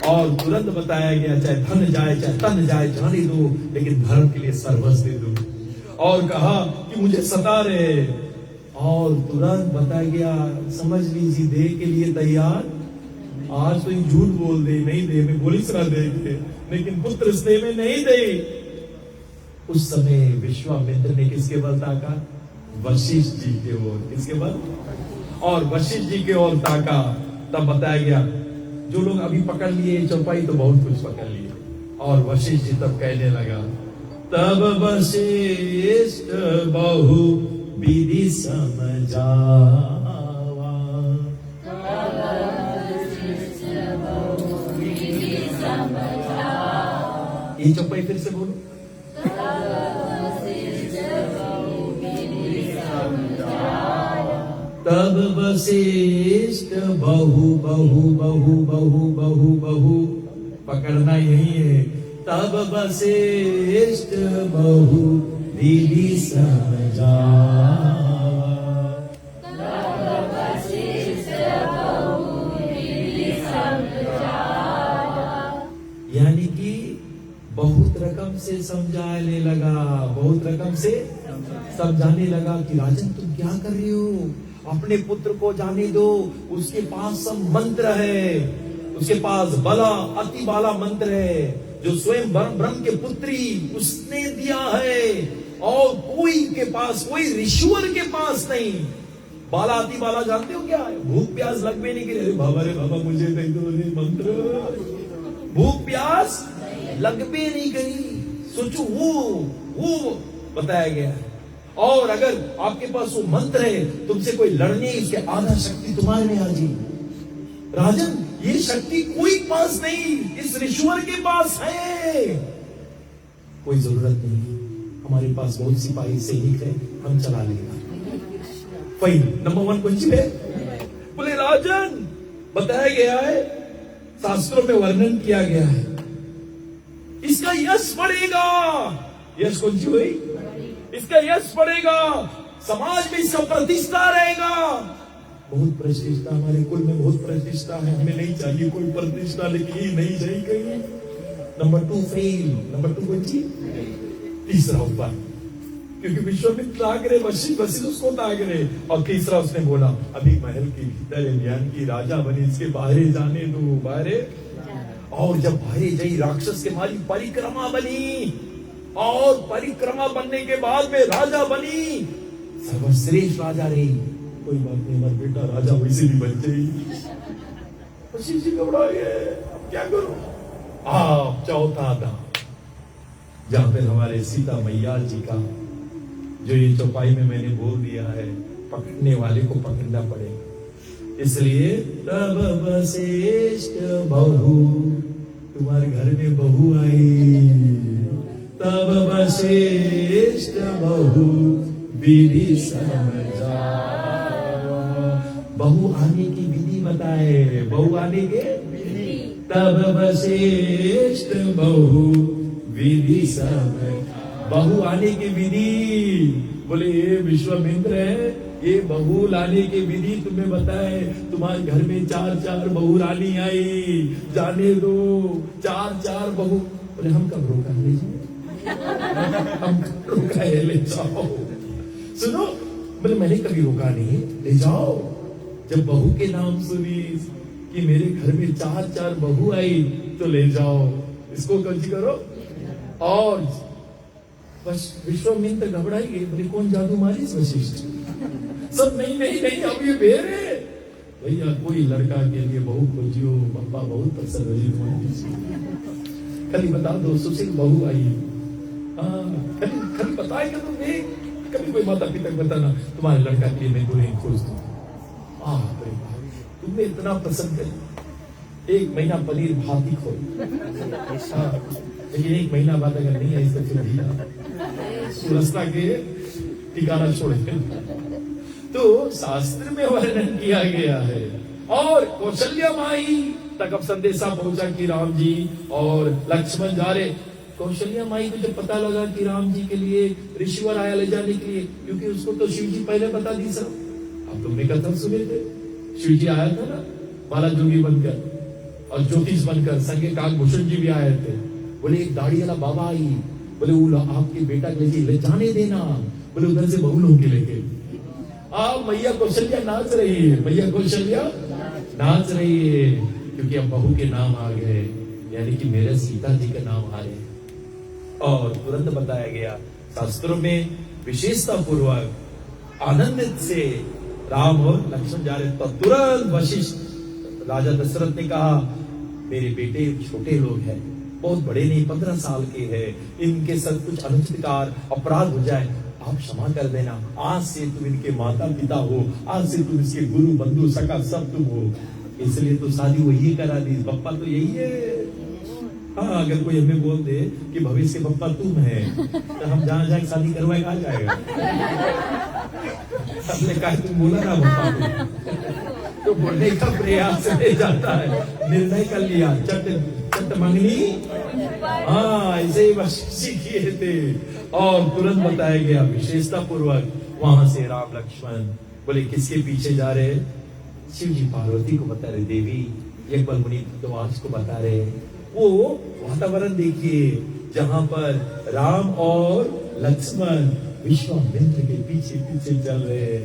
और तुरंत बताया गया चाहे धन जाए चाहे तन जाए जाने दो, लेकिन धर्म के लिए सर्वस्व दे दो। और कहा कि मुझे सता रहे, और तुरंत बताया गया समझ लीजिए दे के लिए तैयार। आज तो झूठ बोल दे, नहीं दे, मैं पुलिस ना दे, लेकिन पुत्र स्नेह में नहीं दे। उस समय विश्वामित्र ने किसके बल ताका? वशिष्ठ जी के ओर। किसके बल? और वशिष्ठ जी के ओर ताका, तब बताया गया जो लोग अभी पकड़ लिए चौपाई तो बहुत कुछ पकड़ लिए। और वशिष्ठ जी तब कहने लगा, तब वशिष्ठ बहु विधि समझावा। ये चौपाई फिर से बोलो। तब वशिष्ठ बहु बहु बहु बहु बहु बहु, पकड़ना यही है। तब वशिष्ठ बहु विधि समझावा। यानी कि बहुत रकम से समझाने लगा, बहुत रकम से समझाने लगा कि राजन तुम क्या कर रहे हो, अपने पुत्र को जाने दो, उसके पास सब मंत्र है, उसके पास बला अति बाला मंत्र है जो स्वयं ब्रह्म के पुत्री उसने दिया है, और कोई के पास, कोई ऋषिवर के पास नहीं। बाला अति बाला जानते हो क्या है? भूख प्यास लगने नहीं के लिए, बाबा रे बाबा मुझे दे दो रे मंत्र, भूख प्यास लगबे नहीं करी। सोचो वो बताया गया है। और अगर आपके पास वो मंत्र है, तुमसे कोई लड़ने, इसके आधा शक्ति तुम्हारे में आ जी। राजन ये शक्ति कोई पास नहीं, इस ऋषिवर के पास है। कोई जरूरत नहीं, हमारे पास बहुत सिपाही सैनिक है, हम चला लेगा। फाइन, नंबर 1 क्वेश्चन है। बोले राजन बताया गया है, शास्त्रों में वर्णन किया गया है, इसका यश पड़ेगा। यश कौन सी हुई? इसका यश पड़ेगा, समाज में इसका प्रतिष्ठा रहेगा। बहुत प्रतिष्ठा, हमारे कुल में बहुत प्रतिष्ठा है, हमें नहीं चाहिए कोई प्रतिष्ठा, लेकिन ये नहीं चाहिए कहीं। Number 2 fail. नंबर 2 कौन सी? तीसरा ऊपर, क्योंकि विश्वामित्र आगे वशिष्ठ उसको तागे, और तीसरा उसने बोला अभी महल के भीतर ज्ञान की राजा बनी, इसके बाहर जाने दो, बाहर। और जब बाहर जाई, राक्षस के मारी परिक्रमा बनी, और परिक्रमा बनने के बाद में राजा बनी, सर्वश्रेष्ठ राजा रही। कोई बात नहीं, हमारा बेटा राजा वैसे भी बन जाएगी। वशिष्ठ जी घबरा गए, अब क्या करूं? आप चौथा था जहां पर हमारे सीता मैया जी का, जो ये चौपाई में मैंने बोल दिया है, पकड़ने वाले को पकड़ना पड़ेगा। इसलिए तब वशिष्ठ बहू, तुम्हारे घर में बहू आई, तब वशिष्ठ बहू विधि समझा। बहू आने की विधि बताए, बहू आने के, तब वशिष्ठ बहू विधि समझा। बहू आने की विधि, बोले ये विश्वामित्र है, ये बहू लाने की विधि तुम्हें बताए, तुम्हारे घर में 4 बहू रानी आई, जाने दो 4 बहू। बोले हम कब रोका, ले जाओ, हम कब रोका है, ले जाओ। सुनो, बोले मैंने कभी रोका नहीं, ले जाओ। जब बहू के नाम सुनी कि मेरे घर में 4 बहू आई, तो ले जाओ, इसको कंजी करो। और बस विश्वामित्र घबराई गए, बोले कौन जादू मारी? वशिष्ठ। सब नहीं अब ये बेर है भैया, कोई लड़का के लिए बहू खोजियो, पापा बहुत पसंद है तुम्हारी, खाली बता दो सुशील बहू आई। खाली बताएगा तुम, कभी कोई माता पिता को बताना तुम्हारे लड़का के लिए मैं दुल्हन खोज दूं। तुमने इतना पसंद कर, 1 महीना पनीर भात ही खो, लेकिन 1 महीना बाद अगर नहीं आई तो फिर रास्ता के ठिकाना छोड़े। तो शास्त्र में वर्णन किया गया है। और कौशल्या माई तक अब संदेशा पहुंचा कि राम जी और लक्ष्मण जा रहे। कौशल्या माई को जब पता लगा कि राम जी के लिए ऋषिवर आया ले जाने के लिए, क्योंकि उसको तो शिव जी पहले बता दी सब, अब तुमने कथा सुने थे, शिव जी आया था ना बाला जोगी बनकर और ज्योतिष बनकर, संगे काकभूषण जी भी आए थे। बोले एक दाढ़ी वाला बाबा आई, बोले वो आपके बेटा के लिए ले जाने देना, बोले उधर से बहू लोग के लेके। अब मैया कौशल्या नाच रही है, मैया कौशल्या नाच रही है, क्योंकि अब बहू के नाम आ गए, यानी कि मेरे सीता जी के नाम आ रहे। और तुरंत बताया गया शास्त्रों में, विशेषता पूर्वक आनंदित से राम और लक्ष्मण जा रहे, तो तुरंत वशिष्ठ राजा दशरथ ने कहा मेरे बेटे छोटे लोग हैं, बहुत बड़े नहीं, 15 साल के हैं, इनके साथ कुछ अनुचित कार्य अपराध हो जाए, आप क्षमा कर देना, आज से तुम इनके माता पिता हो, आज से तुम इसके गुरु बंधु सखा सब तुम हो, इसलिए तो शादी वही करा दी, पप्पा तो यही है। हाँ, अगर कोई हमें बोल दे कि भविष्य के पप्पा तुम है, तो हम जहां जहां शादी करवाए कहा जाएगा। सबने कहा तुम बोला ना पप्पा, तो बोलने का प्रयास ले जाता है, निर्णय कर लिया, चट मंगनी। हाँ, ऐसे ही बस किए थे। और तुरंत बताया गया विशेषता पूर्वक, वहां से राम लक्ष्मण बोले किसके पीछे जा रहे? शिव जी पार्वती को बता रहे, देवी यज्ञ मुनि भरद्वाज को बता रहे, वो वातावरण देखिए जहां पर राम और लक्ष्मण विश्वामित्र के पीछे पीछे चल रहे हैं।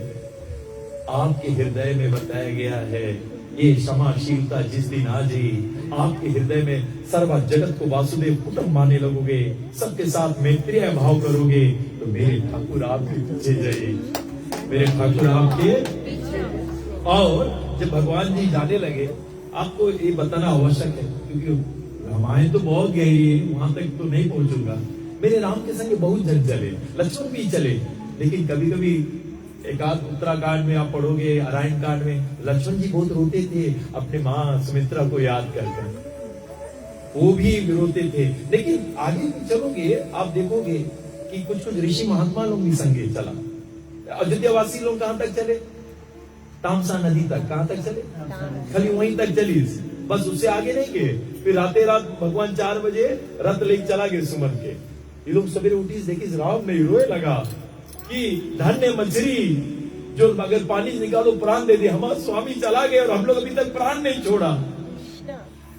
आपके हृदय में बताया गया है ये क्षमाशीलता जिस दिन आ जाए, आपके हृदय में सर्व जगत को वासुदेव कुटुंब मानने लगोगे, सबके साथ मैत्रीय भाव करोगे, तो मेरे ठाकुर आपके पीछे जाइए, मेरे ठाकुर आपके। और जब भगवान जी जाने लगे, आपको ये बताना आवश्यक है क्योंकि रामायण तो बहुत गहरी है, वहां तक तो नहीं पहुंचूंगा। मेरे राम के संग बहुत जन चले, लक्ष्मण भी चले, लेकिन कभी कभी एकाध उत्तराखंड में आप पढ़ोगे, नारायण कांड में लक्ष्मण जी बहुत रोते थे अपने माँ सुमित्रा को याद कर, वो भी रोते थे। लेकिन आगे भी चलोगे आप देखोगे कि कुछ कुछ ऋषि महात्मा लोग भी संगे चला। अयोध्यावासी लोग कहां तक चले? तामसा नदी तक। कहां तक चले? खाली वहीं तक चली, बस उससे आगे नहीं गए। फिर राते रात भगवान 4 बजे रथ लेके चला गए सुमन के। ये लोग सवेरे उठी देखी राम नहीं, रोए लगा कि धन्य मछली जो अगर पानी निकालो प्राण दे दे, हमारा स्वामी चला गया और हम लोग अभी तक प्राण नहीं छोड़ा।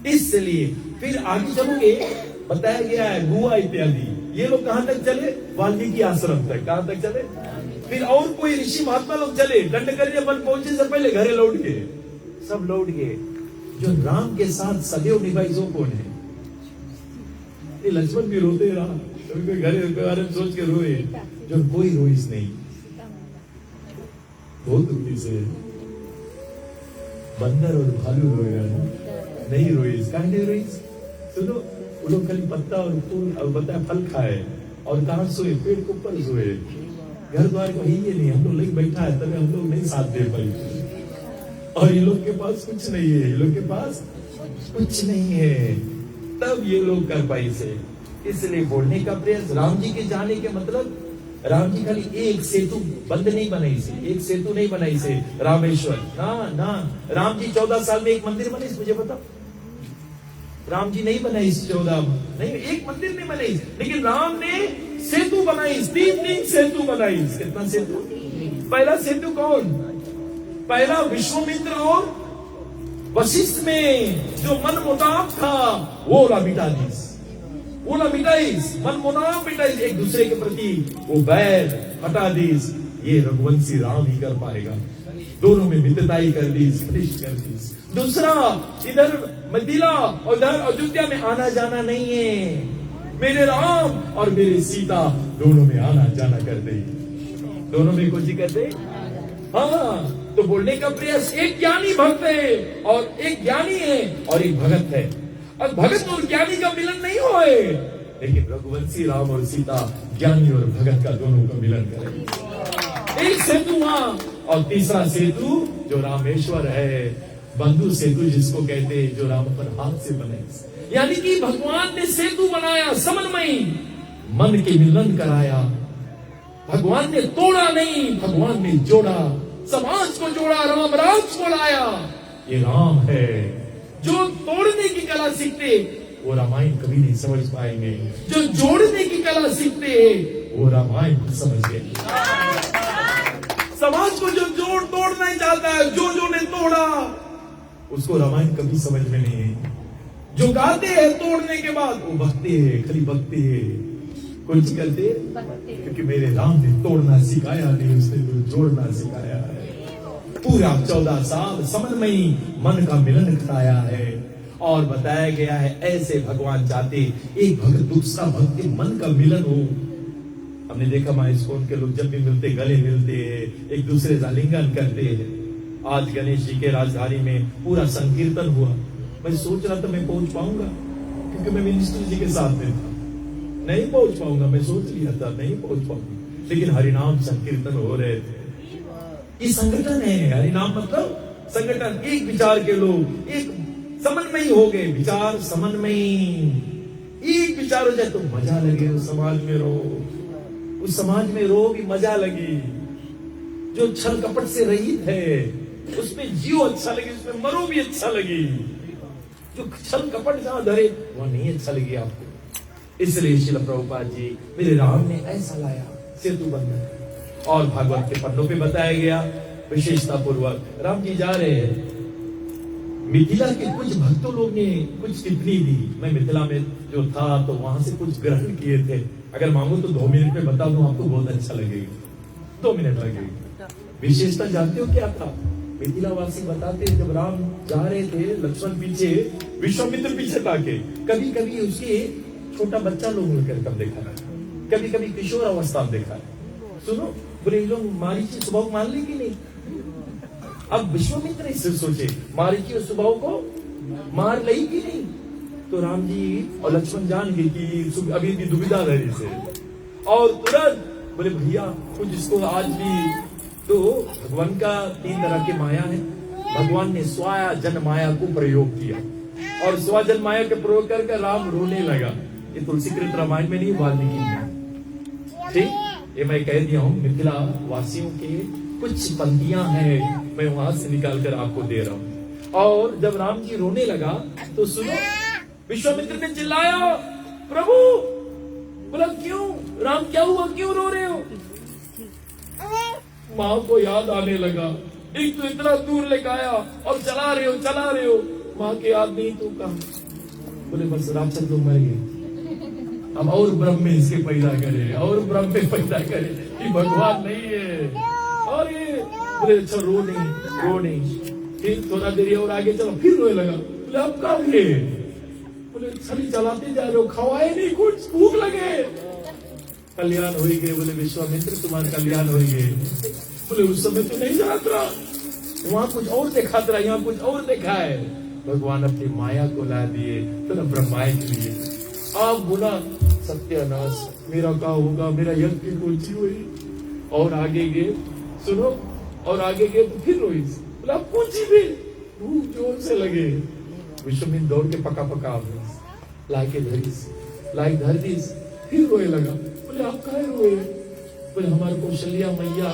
इसलिए फिर आगे चलोगे बताया गया है गुआ इत्यादि, ये लोग कहां तक चले? वाल्मीकि आश्रम तक। कहां तक चले? फिर और कोई ऋषि महात्मा लोग चले, दंडकारण्य वन पहुंचे से पहले घरे लौट गए, सब लौट गए। जो राम के साथ सदैव निभाई वो कौन है? ये लक्ष्मण भी रोते रहा, कभी घरे के बारे में सोच के रोए, जो कोई रोइस नहीं, बहुत दुखी से बंदर और भालू रोएगा, नहीं रोइस। कहा नहीं रोइस? सुनो, वो लोग खाली पत्ता और फूल और बताया फल खाए और कहां सोए? पेड़ के ऊपर सोए। घर द्वार को ही ये नहीं, हम लोग लेके बैठा है तभी हम लोग नहीं साथ दे पाए। और ये लोग के पास कुछ नहीं है, ये लोग के पास कुछ नहीं है, तब ये लोग कर पाई से। इसलिए बोलने का प्रयास, राम जी के जाने के मतलब, राम जी खाली एक सेतु बंद नहीं बनाई से, एक सेतु नहीं बनाई से रामेश्वर, ना। राम जी 14 साल में एक मंदिर बने, मुझे बताओ। राम जी नहीं बनाई 14 नहीं, एक मंदिर नहीं बनाई, लेकिन राम ने सेतु बनाई, 3 सेतु बनाई। कितना सेतु? पहला सेतु कौन? पहला विश्वामित्र और वशिष्ठ में जो मन मुटाव था वो मिटाइस, मन मुनाव मिटाइस, एक दूसरे के प्रति वो बैर हटा दीस। ये रघुवंशी राम ही कर पाएगा। दोनों में मित्रताई कर दी, श्रेष्ठ कर दी। दूसरा, इधर मिथिला और इधर अयोध्या में आना जाना नहीं है, मेरे राम और मेरे सीता दोनों में आना जाना कर दे, दोनों में कुछ कर दे। हाँ, तो बोलने का प्रयास, एक ज्ञानी भक्त है और एक ज्ञानी है और एक भगत है, और भगत और ज्ञानी का मिलन नहीं होए, लेकिन रघुवंशी राम और सीता ज्ञानी और भगत का दोनों का मिलन करें। एक सेतु वहां, और तीसरा सेतु जो रामेश्वर है, बंधु सेतु जिसको कहते हैं, जो राम पर हाथ से बने। यानी कि भगवान ने सेतु बनाया, समन्वयी, मन के मिलन कराया। भगवान ने तोड़ा नहीं, भगवान ने जोड़ा, समाज को जोड़ा, राम राज को लाया। ये राम है। जो तोड़ने की कला सीखते वो रामायण कभी नहीं समझ पाएंगे, जो जोड़ने की कला सीखते वो रामायण को समझ गए। समाज को जो जोड़ तोड़ना ही चाहता है, जो ने तोड़ा, उसको रामायण कभी समझ में नहीं है। जो गाते हैं तोड़ने के बाद वो बकते हैं, खाली बकते हैं, कुछ करते, क्योंकि मेरे राम ने तोड़ना सिखाया नहीं, उसने तो जोड़ना सिखाया है। पूरा 14 साल समन्वयी मन का मिलन कराया है, और बताया गया है ऐसे भगवान चाहते एक भक्त दूसरा भक्त के मन का मिलन हो। हमने देखा माइस्कोन के लोग जब भी मिलते गले मिलते हैं, एक दूसरे का आलिंगन करते हैं। आज गणेश जी के राजधानी में पूरा संकीर्तन हुआ। मैं सोच रहा था मैं पहुंच पाऊंगा, क्योंकि मैं मिनिस्टर जी के साथ में था, नहीं पहुंच पाऊंगा, मैं सोच लिया था नहीं पहुंच पाऊंगा, लेकिन हरिनाम संकीर्तन हो रहे थे। ये संगठन है, हरिनाम मतलब संगठन, एक विचार के लोग एक समन्वयी हो गए, विचार समन्वयी, एक विचार हो जाए तो मजा लगे, उस समाज में रहो, उस समाज में रहो भी मजा लगी। जो छल कपट से रहित है उसमें जियो अच्छा लगे, उसमें मरो भी अच्छा लगी। जो छल कपट जहां धरे वह नहीं अच्छा लगे आपको। इसलिए श्रील प्रभुपाद जी, मेरे राम ने ऐसा लाया सेतु बंधन। और भागवत के पन्नों पे बताया गया विशेषता पूर्वक, राम जी जा रहे हैं, मिथिला के कुछ भक्तों लोग ने कुछ टिप्पणी दी। मैं मिथिला में जो था तो वहां से कुछ ग्रहण किए थे। अगर मांगो तो 2 मिनट में बता दूं आपको, बहुत अच्छा लगेगा। 2 मिनट लगेगा। विशेषता जानते हो क्या था? मिथिला वासी बताते हैं, जब राम जा रहे थे, लक्ष्मण पीछे, विश्वामित्र पीछे ताके, कभी कभी उसके छोटा बच्चा लोग मिलकर कब देखा है, कभी कभी किशोर अवस्था में देखा है। सुनो, बोले ये लोग मारीची स्वभाव मान ली कि नहीं? अब विश्वामित्र इससे सोचे, मारीची और स्वभाव को मार ली कि नहीं? तो राम जी और लक्ष्मण जान गए कि अभी भी दुविधा रही से, और तुरंत बोले भैया कुछ इसको आज भी। तो भगवान का 3 तरह की माया है। भगवान ने स्वाया जन माया को प्रयोग किया, और स्वाजन माया के प्रयोग करके राम रोने लगा। ये तुलसीकृत रामायण में नहीं, वाल्मीकि में। ठीक, ये मैं कह दिया हूँ। मिथिला वासियों के कुछ पंक्तियां हैं, मैं वहां से निकाल कर आपको दे रहा हूँ। और जब राम जी रोने लगा तो सुनो, विश्वामित्र ने चिल्लाया, प्रभु। बोला क्यों राम, क्या हुआ, क्यों रो रहे हो? माँ को याद आने लगा। एक तो इतना दूर लेकर आया और चला रहे हो, माँ की याद नहीं तो कहा। बोले बस राक्षस लोग मर गए, अब और ब्रह्म में इसके पैदा करे, और ब्रह्म में पैदा करे, ये भगवान नहीं है। और ये बोले अच्छा रो नहीं। फिर थोड़ा देरी और आगे चलो, फिर रोने लगा। बोले अब कब गए? बोले छड़ी चलाते जा रहे हो, खवाए नहीं कुछ, भूख लगे। कल्याण हो गए। बोले विश्वामित्र तुम्हारा कल्याण हो गए। बोले उस समय तो नहीं जाना था, वहां कुछ और देखा था, यहाँ कुछ और देखा है। भगवान अपनी माया को ला दिए तो ब्रह्माय के लिए। आप बोला सत्यानाश, मेरा क्या होगा, मेरा यज्ञ की कुर्सी हुई। और आगे गए, सुनो, और आगे गए तो फिर रोई। बोला पूछी भी, भूख जोर से लगे। विश्वामित्र दौड़ के पका लाके धर दी, फिर रोए लगा। बोले आप काहे रोए? बोले हमारे कौशल्या मैया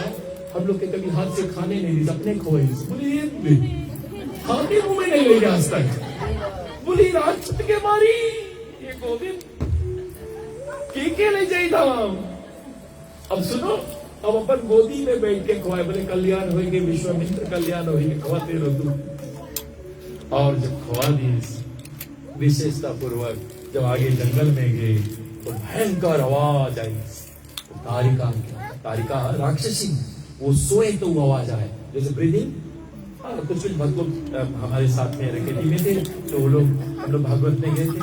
हम लोग के कभी हाथ से खाने नहीं दी, अपने खोए। बोले ये खाने मुंह में नहीं ले गया आज तक। बोली राजपूत के मारी ये गोविंद के ले जाई था। अब सुनो, अब अपन गोदी में बैठ के खुआए। बोले कल्याण होएंगे विश्वामित्र, कल्याण होएंगे, खवाते रहो तुम। और जब खवा दी विशेषता पूर्वक, जब आगे जंगल में गए तो भयंकर आवाज आई। तारिका राक्षसी, वो सोए तो वो आवाज आए, जैसे ब्रीदिंग। कुछ मतलब हमारे साथ में रखेटी में थे, तो वो लोग, हम लोग भागवत में गए थे।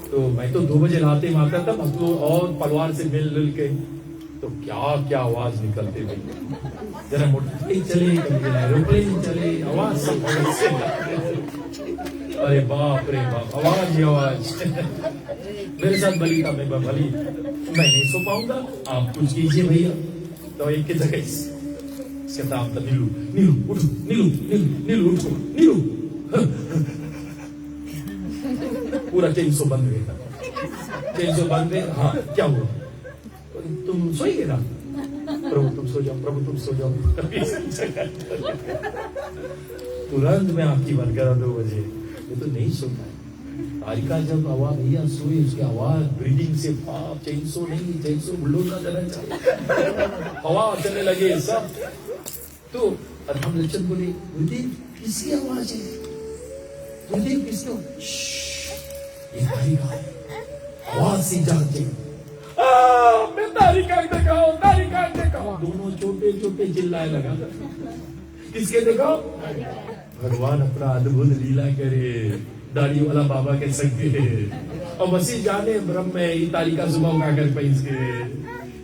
तो मैं तो 2 बजे रात में आता था, हम लोग और पलवार से मिल के, तो क्या क्या आवाज निकलते थे। जरा मोटर चले, एरोप्लेन चले, आवाज सब। अरे बाप रे बाप, आवाज ही आवाज। मेरे साथ बलि था, मैं बलि, मैं नहीं सो पाऊंगा, आप कुछ कीजिए भैया। तो एक की जगह इसके नाम था नीलू, उठो, नीलू उठो, नीलू। पूरा चेंसो बंद गया। हाँ क्या हुआ? तुम सोएंगे ना? प्रभु तुम सो जाओ। तुरंत मैं आपकी बंद करा 2 बजे। ये तो नहीं सोता है। तारिका जब आवाज भैया सोई, उसकी आवाज ब्रीदिंग से चेंसो बुल्डोजर चलना चाहिए, हवा चलने लगे सब। तो हम लक्षण बोले, गुरुदेव किसकी आवाज है? गुरुदेव किसको? ये तारिका आवाज से जागते। मैं तारिका देखा। दोनों छोटे चिल्लाए लगा। किसके देखो? भगवान अपना अद्भुत लीला करे, दाढ़ी वाला बाबा के संग। और वसी जाने ब्रह्म में ये तारिका सुबह उगाकर पैस के।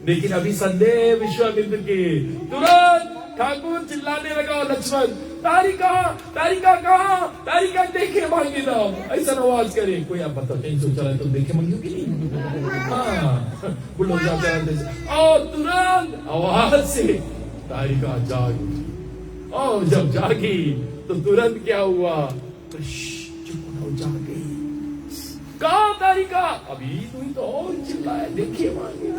लेकिन अभी संदेह विश्वामित्र के। तुरंत ठाकुर चिल्लाने लगा, लक्ष्मण तारिका कहाँ? तारिका देखे मांगे ना, ऐसा आवाज करे। कोई आप बताओ, कहीं सोचा है तुम देखे मांगे कि नहीं? हाँ, और तुरंत आवाज से तारिका जागी। और जब जागी तो तुरंत क्या हुआ? जाग गई। कहाँ तारिका? अभी तो और चिल्लाए, देखिए मांगे।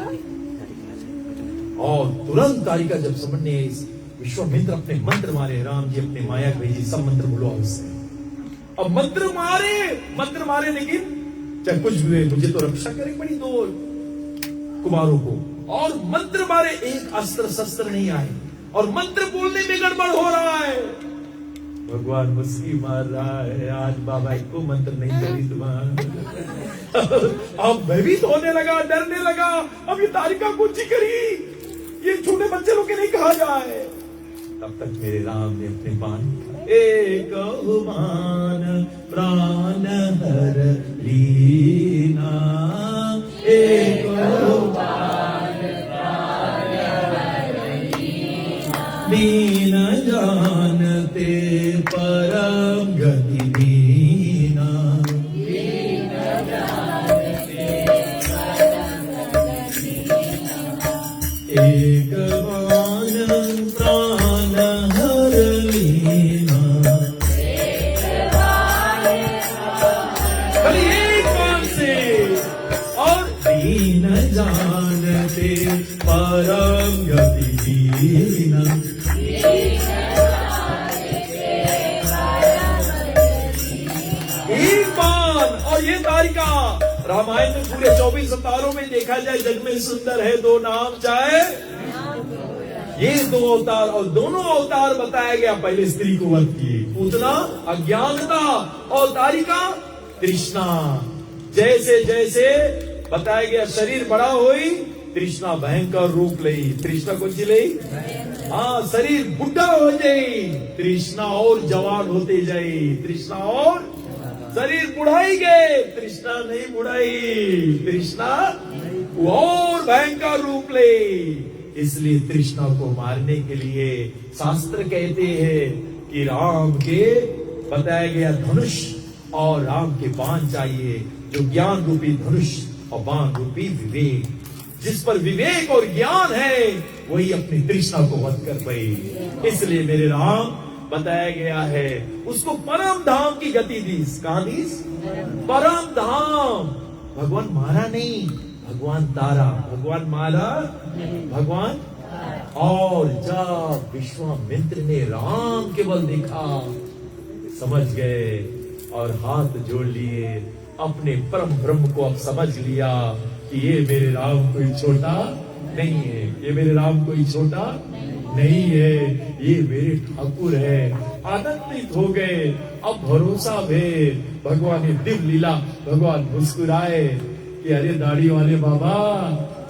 और तुरंत तारिका जब समझने, विश्वामित्र अपने मंत्र मारे, राम जी अपने माया भेजी, सब मंत्र बोलो उससे। अब मंत्र मारे, लेकिन चाहे कुछ भी, मुझे तो रक्षा करनी पड़ी 2 कुमारों को। और मंत्र मारे, एक अस्त्र शस्त्र नहीं आए, और मंत्र बोलने में गड़बड़ हो रहा है। भगवान मुस्की मार रहा है, आज बाबा एक को मंत्र नहीं करी तुम्हारा। अब भयभीत होने लगा, डरने लगा, अब ये तारिका कौन सी करी, ये छोटे बच्चे लोग के नहीं कहा जाए। तब तक मेरे राम ने अपने बाण, एक बाण प्राण हर लीना, एक बाण प्राण हर लीना, दीन जानते परम गति दीना, दीन जानते परम गति दीना, एक बाण प्राण हर लीना, खाली एक बाण से, और दीन जानते परम गति दीना, एक बाण। और ये तारिका रामायण में पूरे 24 अवतारों में देखा जाए, जग में सुंदर है दो नाम चाहे, ये दो अवतार, और दोनों अवतार बताया गया पहले स्त्री को वध किए, पूतना अज्ञानता, और तारिका तृष्णा। जैसे जैसे बताया गया शरीर बड़ा हुई, तृष्णा भयंकर रूप लई, तृष्णा कौन सी लई, हाँ शरीर बुढ़ा हो जाई, तृष्णा और जवान होते जाए, तृष्णा और शरीर बुढ़ाई गए, तृष्णा नहीं बुढ़ाई, तृष्णा और भयंकर रूप ले। इसलिए तृष्णा को मारने के लिए शास्त्र कहते हैं कि राम के बताया गया धनुष और राम के बाण चाहिए, जो ज्ञान रूपी धनुष और बाण रूपी विवेक। जिस पर विवेक और ज्ञान है वही अपनी तृष्णा को वध कर पाए। इसलिए मेरे राम बताया गया है उसको परम धाम की गति दी। कहां दी? परम धाम। भगवान मारा नहीं, भगवान तारा, भगवान मारा, भगवान। और जब विश्वामित्र ने राम के बल देखा, समझ गए और हाथ जोड़ लिए, अपने परम ब्रह्म को अब समझ लिया कि ये मेरे राम कोई छोटा नहीं है, ये मेरे राम कोई छोटा नहीं है, ये मेरे ठाकुर है। आनंदित हो गए, अब भरोसा है। भगवान ने दिव्य लीला, भगवान मुस्कुराए कि अरे दाढ़ी वाले बाबा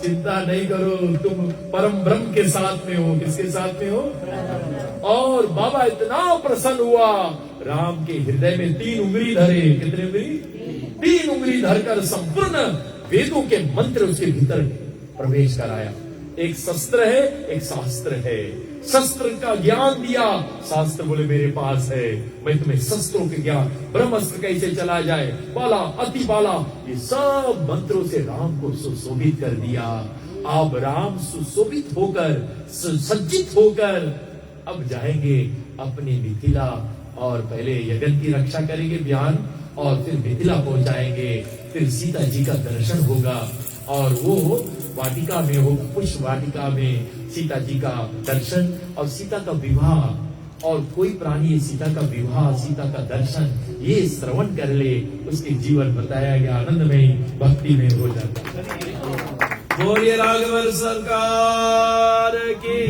चिंता नहीं करो, तुम परम ब्रह्म के साथ में हो। किसके साथ में हो? और बाबा इतना प्रसन्न हुआ, राम के हृदय में 3 उंगली धरे। कितने उंगली? 3 उंगली धरकर संपूर्ण वेदों के मंत्र उसके भीतर प्रवेश कराया। एक शस्त्र है, एक शास्त्र है। शस्त्र का ज्ञान दिया, शास्त्र बोले मेरे पास है, मैं तुम्हें शस्त्रों के ज्ञान, ब्रह्मास्त्र कैसे चला जाए, बाला अति बाला, ये सब मंत्रों से राम को सुशोभित कर दिया। अब राम सुशोभित होकर, सुसज्जित होकर अब जाएंगे अपनी मिथिला, और पहले यज्ञ की रक्षा करेंगे बयान, और फिर मिथिला पहुंचाएंगे। फिर सीता जी का दर्शन होगा, और वो वाटिका में हो, पुष्प वाटिका में सीता जी का दर्शन और सीता का विवाह। और कोई प्राणी सीता का विवाह, सीता का दर्शन ये श्रवण कर ले, उसके जीवन बताया गया आनंदमय भक्ति में हो जाता है। बोलिए राघव सरकार की,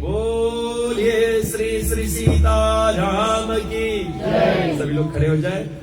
बोलिए श्री श्री सीता राम की। सभी लोग खड़े हो जाए।